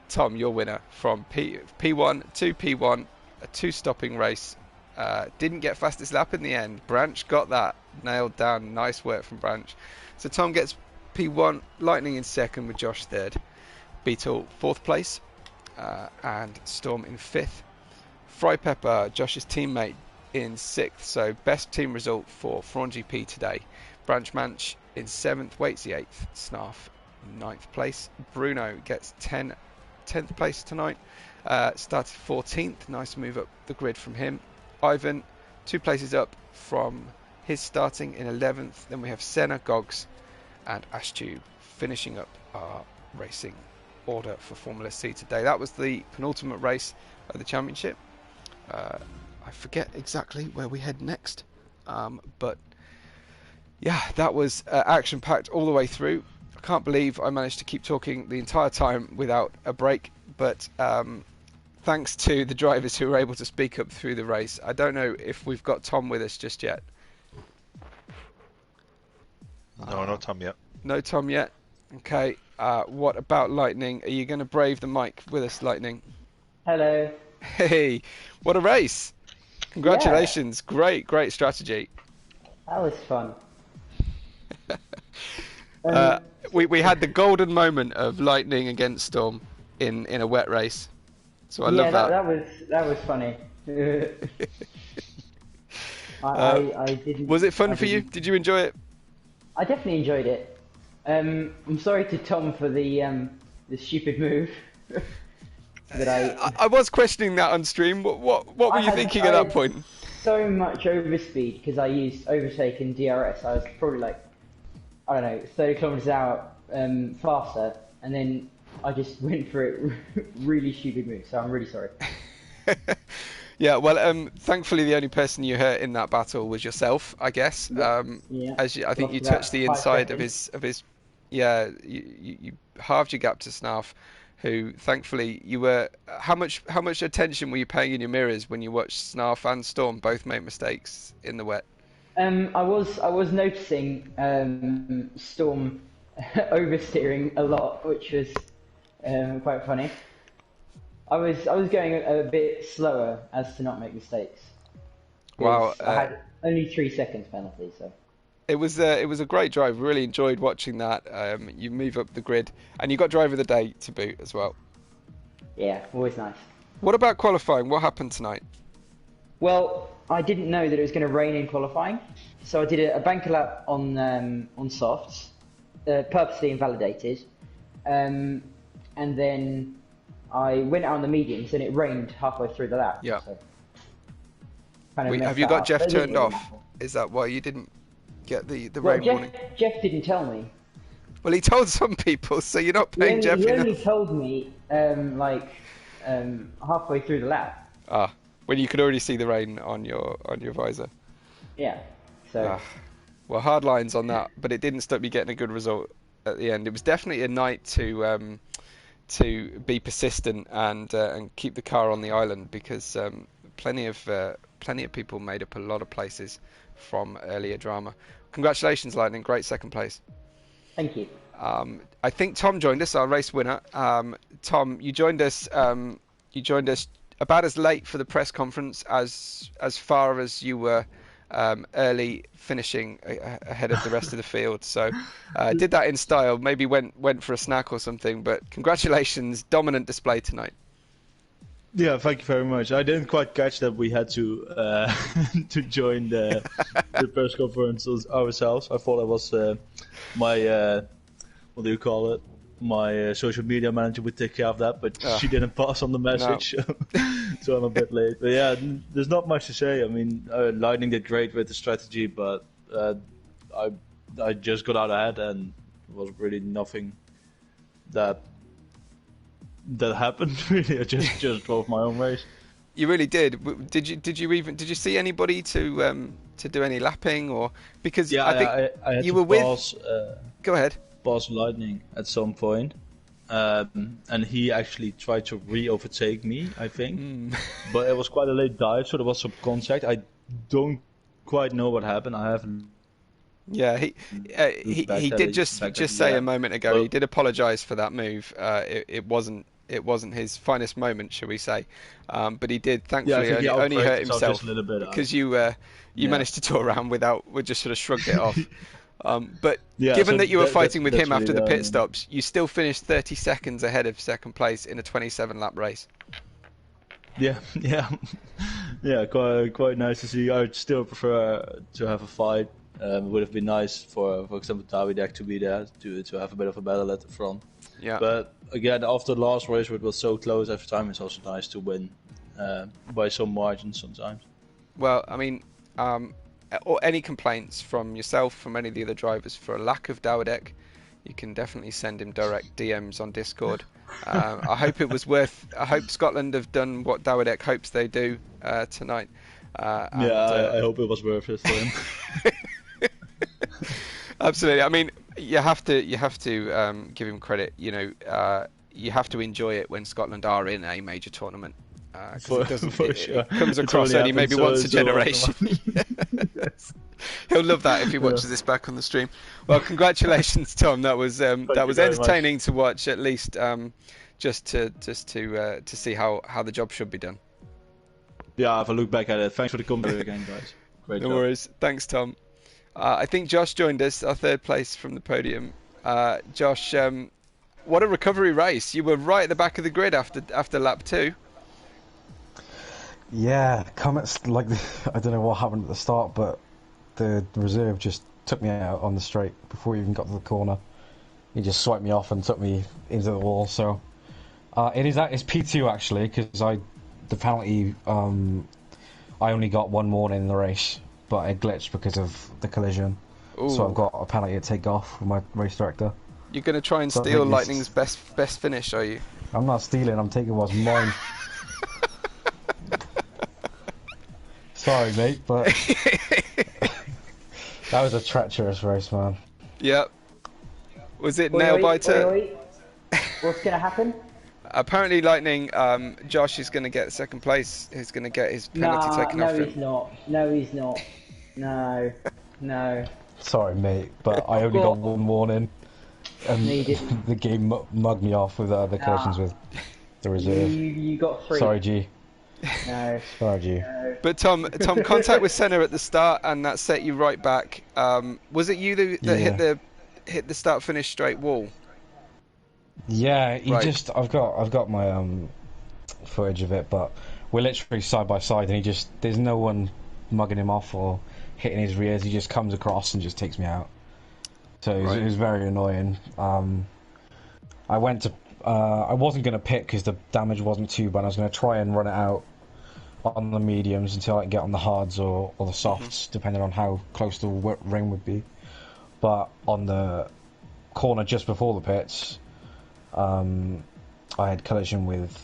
Tom, your winner from P1 to P1, a 2-stopping race. Didn't get fastest lap in the end. Branch got that nailed down. Nice work from Branch. So Tom gets P1, Lightning in second with Josh third, Beetle 4th place, and Storm in 5th. Frypepper, Josh's teammate, in 6th, so best team result for Fraun GP today. Branch Manch in 7th, Waitsy 8th, Snarf 9th place. Bruno gets 10th place tonight, started 14th, nice move up the grid from him. Ivan, 2 places up from his starting in 11th. Then we have Senna, Gogs and Ashtube finishing up our racing order for Formula C today. That was the penultimate race of the championship. I forget exactly where we head next, but yeah, that was action-packed all the way through. I can't believe I managed to keep talking the entire time without a break, but thanks to the drivers who were able to speak up through the race. I don't know if we've got Tom with us just yet. No, no Tom yet. No Tom yet. Okay. What about Lightning? Are you going to brave the mic with us, Lightning? Hello. Hey, what a race! Congratulations. Yeah. Great strategy. That was fun. We had the golden moment of Lightning against Storm in a wet race. So I love that. That was funny. I didn't. Was it fun for you? Did you enjoy it? I definitely enjoyed it. I'm sorry to Tom for the stupid move. that I was questioning that on stream. What were you thinking at that point? So much overspeed because I used overtake and DRS. I was probably like, I don't know, 30 kilometers an hour faster, and then I just went for it. Really stupid move. So I'm really sorry. Yeah, well, thankfully the only person you hurt in that battle was yourself, I guess. Yeah. I think you touched the inside of his. Yeah, you halved your gap to Snarf, who thankfully you were. How much attention were you paying in your mirrors when you watched Snarf and Storm both make mistakes in the wet? I was noticing Storm oversteering a lot, which was quite funny. I was going a bit slower as to not make mistakes. Wow! I had only 3 seconds penalty, so. It was a great drive. Really enjoyed watching that. You move up the grid, and you got driver of the day to boot as well. Yeah, always nice. What about qualifying? What happened tonight? Well, I didn't know that it was going to rain in qualifying, so I did a banker lap on softs, purposely invalidated, and then I went out on the mediums, and it rained halfway through the lap. Yeah. So have you got Jeff turned off? Is that why you didn't get the rain warning? Jeff didn't tell me. Well, he told some people, so you're not paying Jeff enough. He only told me halfway through the lap. Ah, when you could already see the rain on your visor. Yeah. So. Well, hard lines on that, but it didn't stop you getting a good result at the end. It was definitely a night to be persistent and keep the car on the island, because plenty of people made up a lot of places from earlier drama. Congratulations, Lightning! Great second place. Thank you. I think Tom joined us, our race winner. Tom, you joined us. You joined us about as late for the press conference as far as you were early, finishing ahead of the rest of the field. So did that in style. Maybe went for a snack or something. But congratulations, dominant display tonight. Yeah, thank you very much. I didn't quite catch that we had to to join the press conference ourselves. I thought it was my what do you call it? My social media manager would take care of that, but she didn't pass on the message, so I'm a bit late. But yeah, there's not much to say. I mean, Lightning did great with the strategy, but I just got out ahead, and there was really nothing that happened. Really, I just drove my own race. You really did. Did you see anybody to do any lapping, or because I think I had you to were pass, Go ahead. Pass Lightning at some point, and he actually tried to re-overtake me, I think. But it was quite a late dive, so there was some contact. I don't quite know what happened. I haven't. Yeah, he did just say a moment ago. He did apologise for that move. It wasn't his finest moment, shall we say? But he did thankfully only hurt himself a little bit, because you managed to tour around we just sort of shrugged it off. But given that you were fighting with him after the pit stops, you still finished 30 seconds ahead of second place in a 27-lap race. Yeah, quite nice to see. I would still prefer to have a fight. It would have been nice for example, Davidek to be there to have a bit of a battle at the front. Yeah. But again, after the last race, where it was so close every time, it's also nice to win by some margin sometimes. Well, I mean, or any complaints from yourself, from any of the other drivers for a lack of Dawidek, you can definitely send him direct DMs on Discord. I hope it was worth. I hope Scotland have done what Dawidek hopes they do tonight. I hope it was worth it for him. Absolutely. I mean, you have to give him credit. You know, you have to enjoy it when Scotland are in a major tournament. It comes across only maybe once a generation. Yes. He'll love that if he watches this back on the stream. Well, congratulations, Tom. That was entertaining to watch, at least, just to see how the job should be done. Yeah, if I look back at it, thanks for the comment again, guys. Great job. No worries. Thanks, Tom. I think Josh joined us, our third place from the podium. Josh, what a recovery race! You were right at the back of the grid after lap 2. Yeah, comments like I don't know what happened at the start, but the reserve just took me out on the straight before we even got to the corner. He just swiped me off and took me into the wall. So it's P2 actually, because the penalty I only got one warning in the race, but it glitched because of the collision. Ooh. So I've got a penalty to take off with my race director. You're going to try and steal Lightning's best finish, are you? I'm not stealing, I'm taking what's mine. Sorry, mate, but that was a treacherous race, man. Yep. Was it nail-biter? What's going to happen? Apparently, Lightning, Josh is going to get second place. He's going to get his penalty taken off him. No, he's not. No, he's not. No. No. Sorry, mate, but I only got one warning. And the game mugged me off with the collisions with the reserve. You got 3. Sorry, G. No. Sorry, G. No. But Tom, contact with Senna at the start, and that set you right back. Was it you that hit the start-finish straight wall? Yeah, I've got my footage of it, but we're literally side by side, and there's no one mugging him off or hitting his rears. He just comes across and just takes me out. So it was very annoying. I wasn't going to pit because the damage wasn't too bad. I was going to try and run it out on the mediums until I can get on the hards or the softs, depending on how close the ring would be. But on the corner just before the pits, I had collision with,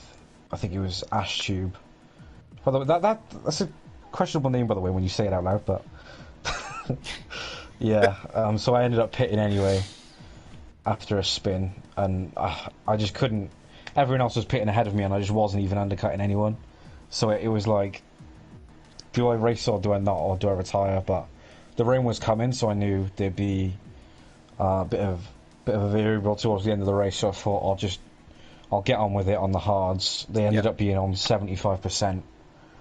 I think it was Ash Tube. By the way, that's a questionable name, by the way, when you say it out loud, but yeah. So I ended up pitting anyway after a spin, and I just couldn't. Everyone else was pitting ahead of me, and I just wasn't even undercutting anyone. So it was like, do I race or do I not, or do I retire? But the rain was coming, so I knew there'd be a bit of a variable towards the end of the race. So I thought I'll get on with it on the hards. They ended up being on 75%.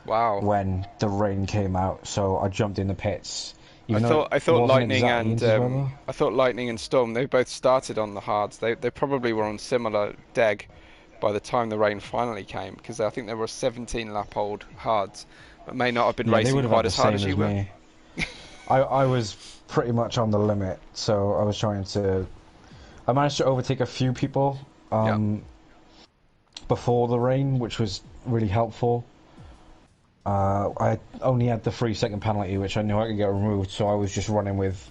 Wow. When the rain came out, so I jumped in the pits. I thought Lightning and Storm, they both started on the hards. They probably were on similar deg by the time the rain finally came, because I think they were 17-lap old hards, but may not have been racing quite as hard as you were. I was pretty much on the limit, so I was trying to. I managed to overtake a few people before the rain, which was really helpful. I only had the 3-second penalty, which I knew I could get removed, so I was just running with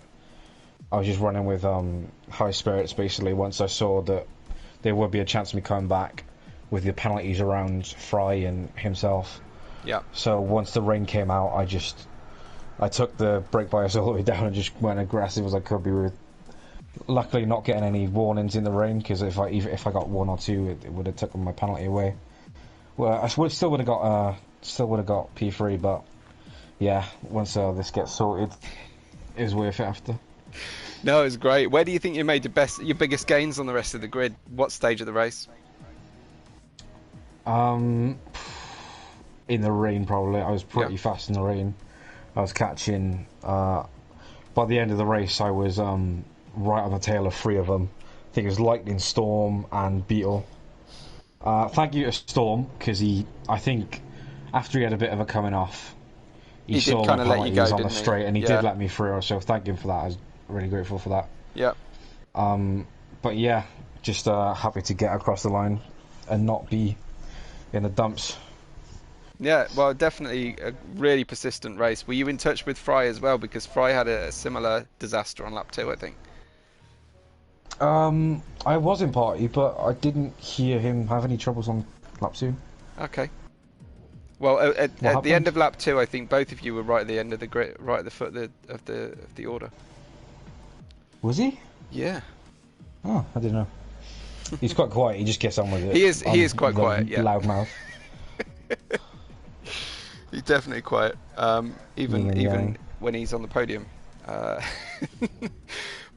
high spirits basically. Once I saw that there would be a chance of me coming back with the penalties around Fry and himself. Yeah. So once the rain came out, I took the brake bias all the way down and just went aggressive as I could be with. Luckily, not getting any warnings in the rain, because if I got 1 or 2, it would have taken my penalty away. Well, I still would have got P3, but yeah, once this gets sorted, it was worth it after. No, it was great. Where do you think you made your biggest gains on the rest of the grid? What stage of the race? In the rain, probably. I was pretty fast in the rain. I was catching. By the end of the race, I was right on the tail of 3 of them. I think it was Lightning, Storm, and Beetle. Thank you to Storm, because I think after he had a bit of a coming off, he saw my penalties on the straight, and he did let me through. So thank him for that. I was really grateful for that. Yeah. But yeah, just happy to get across the line and not be in the dumps. Yeah, well, definitely a really persistent race. Were you in touch with Fry as well? Because Fry had a similar disaster on lap 2, I think. I was in party, but I didn't hear him have any troubles on lap 2. Okay. Well, at the end of lap 2, I think both of you were right at the end of the grid, right at the foot of the order. Was he? Yeah. Oh, I didn't know. He's quite quiet. He just gets on with it. He is quite quiet. Yeah. Loud mouth. He's definitely quiet. Even when he's on the podium.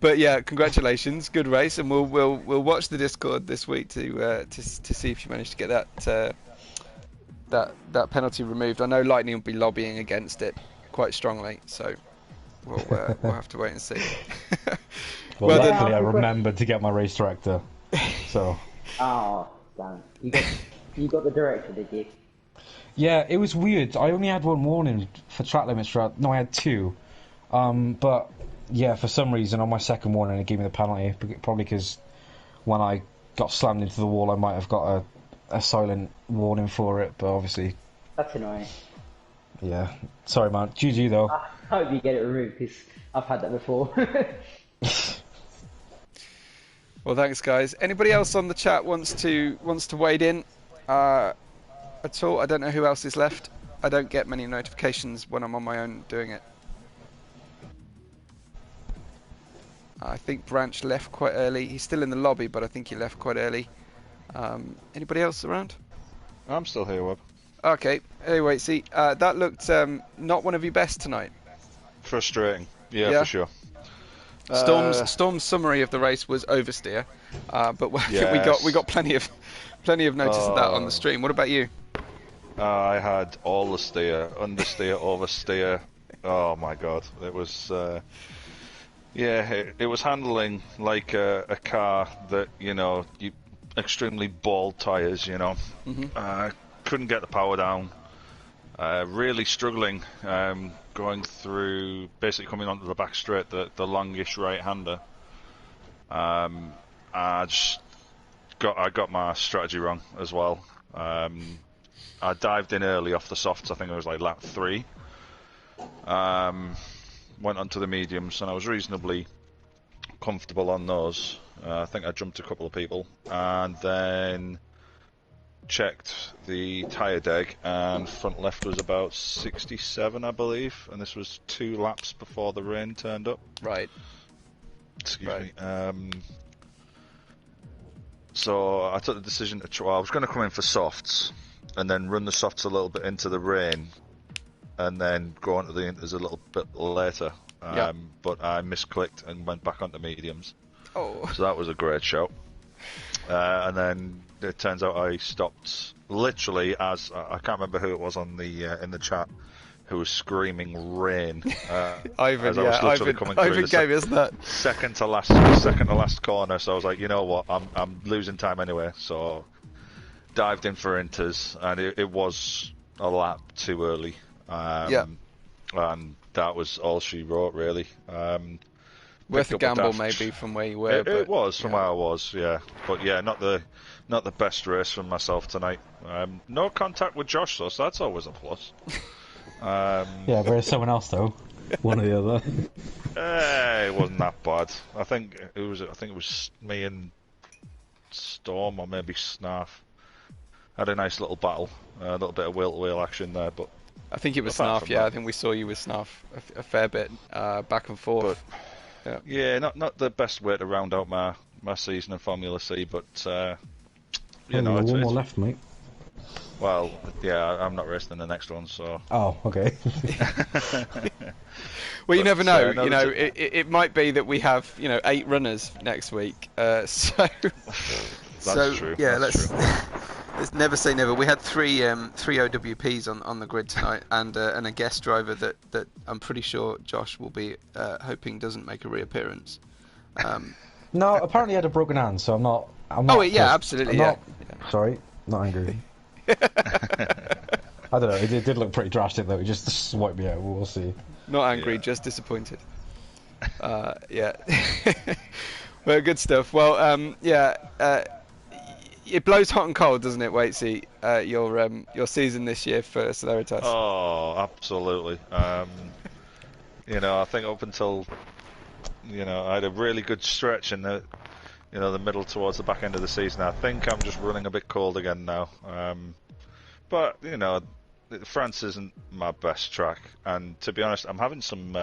But yeah, congratulations, good race, and we'll watch the Discord this week to see if you manage to get that penalty removed. I know Lightning will be lobbying against it quite strongly, so we'll have to wait and see. Well, luckily I remembered to get my race director, so. Oh, damn! You got the director, did you? Yeah, it was weird. I only had 1 warning for track limits. No, I had 2. But yeah, for some reason on my second warning it gave me the penalty, probably because when I got slammed into the wall I might have got a silent warning for it, but obviously... That's annoying. Yeah. Sorry, man. GG, though. I hope you get it removed, because I've had that before. Well, thanks, guys. Anybody else on the chat wants to wade in at all? I don't know who else is left. I don't get many notifications when I'm on my own doing it. I think Branch left quite early. He's still in the lobby, but I think he left quite early. Anybody else around? I'm still here, Webb. Okay. Anyway, see, that looked not one of your best tonight. Frustrating. Yeah, for sure. Storm's summary of the race was oversteer, but we got plenty of notice of that on the stream. What about you? I had all the steer, understeer, oversteer. Oh my god, it was it was handling like a car that extremely bald tires. Couldn't get the power down. Really struggling going through, basically coming onto the back straight, the longish right-hander. I got my strategy wrong as well. I dived in early off the softs. I think it was like lap 3. Went onto the mediums, and I was reasonably comfortable on those. I think I jumped a couple of people, and then checked the tyre deg, and front left was about 67, I believe, and this was 2 laps before the rain turned up. Right. Excuse me. So I took the decision to try. I was going to come in for softs, and then run the softs a little bit into the rain, and then go onto the inters a little bit later. But I misclicked and went back onto mediums. Oh. So that was a great shout. And then it turns out I stopped literally as I can't remember who it was on the in the chat who was screaming rain. Ivan, as I was literally coming through Ivan gave us that second to last corner. So I was like, you know what, I'm losing time anyway. So dived in for inters, and it was a lap too early. And that was all she wrote, really. Worth a gamble, maybe, from where you were. It was from where I was, yeah. But yeah, not the best race from myself tonight. No contact with Josh, though, so that's always a plus. Yeah, versus someone else though, one or the other. It wasn't that bad. I think it was me and Storm, or maybe Snarf. Had a nice little battle, a little bit of wheel-to-wheel action there, but I think it was Snarf. Yeah, I think we saw you with Snarf a fair bit, back and forth. But, yeah, not the best way to round out my season in Formula C, but you know, one more left, mate. Well, yeah, I'm not racing in the next one, so. Oh, okay. Well, you never know. It might be that we have 8 runners next week. So that's true. Yeah, that's true. Let's never say never. We had three OWPs on the grid tonight, and a guest driver that I'm pretty sure Josh will be hoping doesn't make a reappearance. No, apparently he had a broken hand, so I'm not. Oh yeah, absolutely. Sorry, not angry. I don't know. It did look pretty drastic though. It just wiped me out. We'll see. Not angry, just disappointed. Yeah. Well, good stuff. Well, it blows hot and cold, doesn't it, Waitsy? Your season this year for Celeritas. Oh, absolutely. I think up until I had a really good stretch in the the middle towards the back end of the season. I think I'm just running a bit cold again now. But France isn't my best track, and to be honest, I'm having some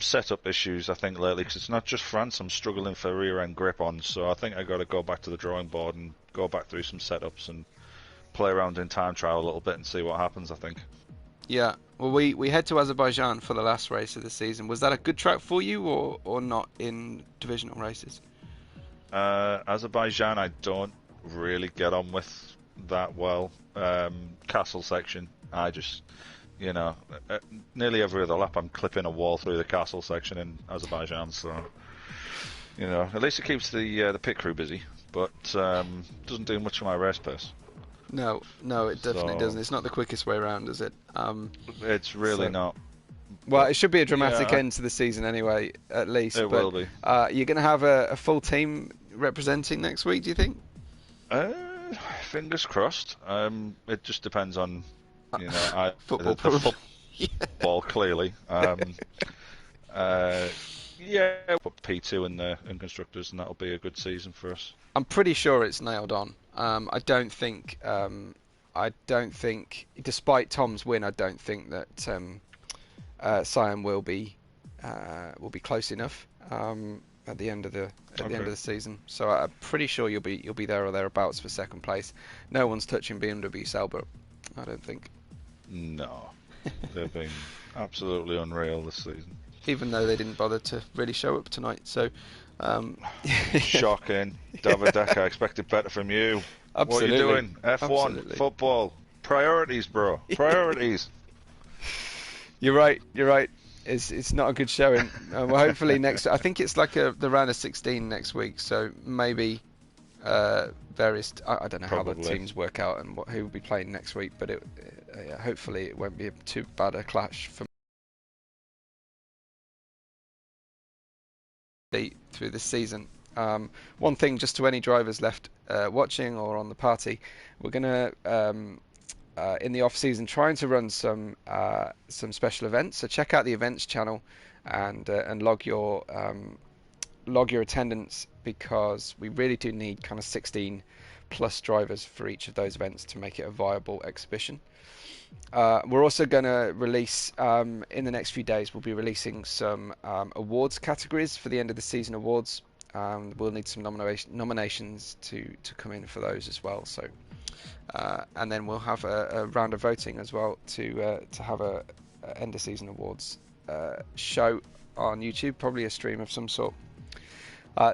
setup issues I think lately, because it's not just France. I'm struggling for rear end grip on, so I think I got to go back to the drawing board and go back through some setups and play around in time trial a little bit and see what happens, I think. Yeah, well, we head to Azerbaijan for the last race of the season. Was that a good track for you, or not in divisional races? Azerbaijan I don't really get on with that well. Castle section, I just nearly every other lap I'm clipping a wall through the castle section in Azerbaijan, so at least it keeps the pit crew busy, but doesn't do much for my race pace. No, it definitely doesn't. It's not the quickest way around, is it? It's really not. Well, it should be a dramatic end to the season anyway, at least. It will be. You're going to have a full team representing next week, do you think? Fingers crossed. It just depends on, football. Football, clearly. Put P2 in constructors, and that'll be a good season for us. I'm pretty sure it's nailed on. I don't think, despite Tom's win, I don't think that Cyan will be close enough at the end of the season. So I'm pretty sure you'll be there or thereabouts for second place. No one's touching BMW Sauber, I don't think. No, they've been absolutely unreal this season. Even though they didn't bother to really show up tonight, so shocking. David Decker, I expected better from you. Absolutely. What are you doing? F1, Absolutely. Football, priorities, bro. Priorities. You're right. It's not a good showing. Well, hopefully I think it's like the round of 16 next week, so maybe various. I don't know how the teams work out and who will be playing next week, but hopefully it won't be too bad a clash for through this season. One thing, just to any drivers left watching or on the party, we're gonna in the off season trying to run some special events. So check out the events channel and log your attendance, because we really do need kind of 16 plus drivers for each of those events to make it a viable exhibition. We're also going to release in the next few days. We'll be releasing some awards categories for the end of the season awards. We'll need some nominations to come in for those as well. So, and then we'll have a round of voting as well to have a end of season awards show on YouTube, probably a stream of some sort.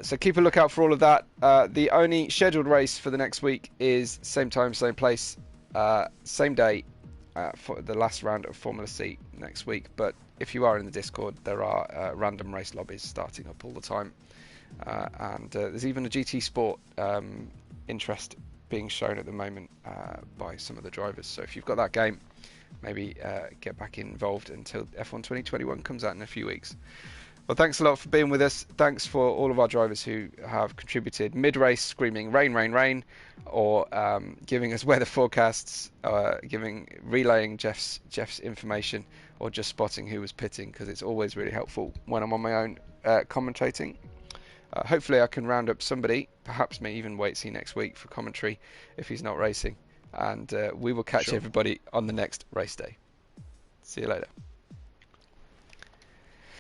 So keep a lookout for all of that. The only scheduled race for the next week is same time, same place, same day. For the last round of Formula C next week. But if you are in the Discord, there are random race lobbies starting up all the time, and there's even a GT Sport interest being shown at the moment by some of the drivers. So if you've got that game, maybe get back involved until F1 2021 comes out in a few weeks. Well, thanks a lot for being with us. Thanks for all of our drivers who have contributed mid-race, screaming rain, rain, rain, or giving us weather forecasts, relaying Jeff's information, or just spotting who was pitting, because it's always really helpful when I'm on my own commentating. Hopefully I can round up somebody, perhaps may even wait see next week for commentary if he's not racing, and we will catch everybody on the next race day. See you later.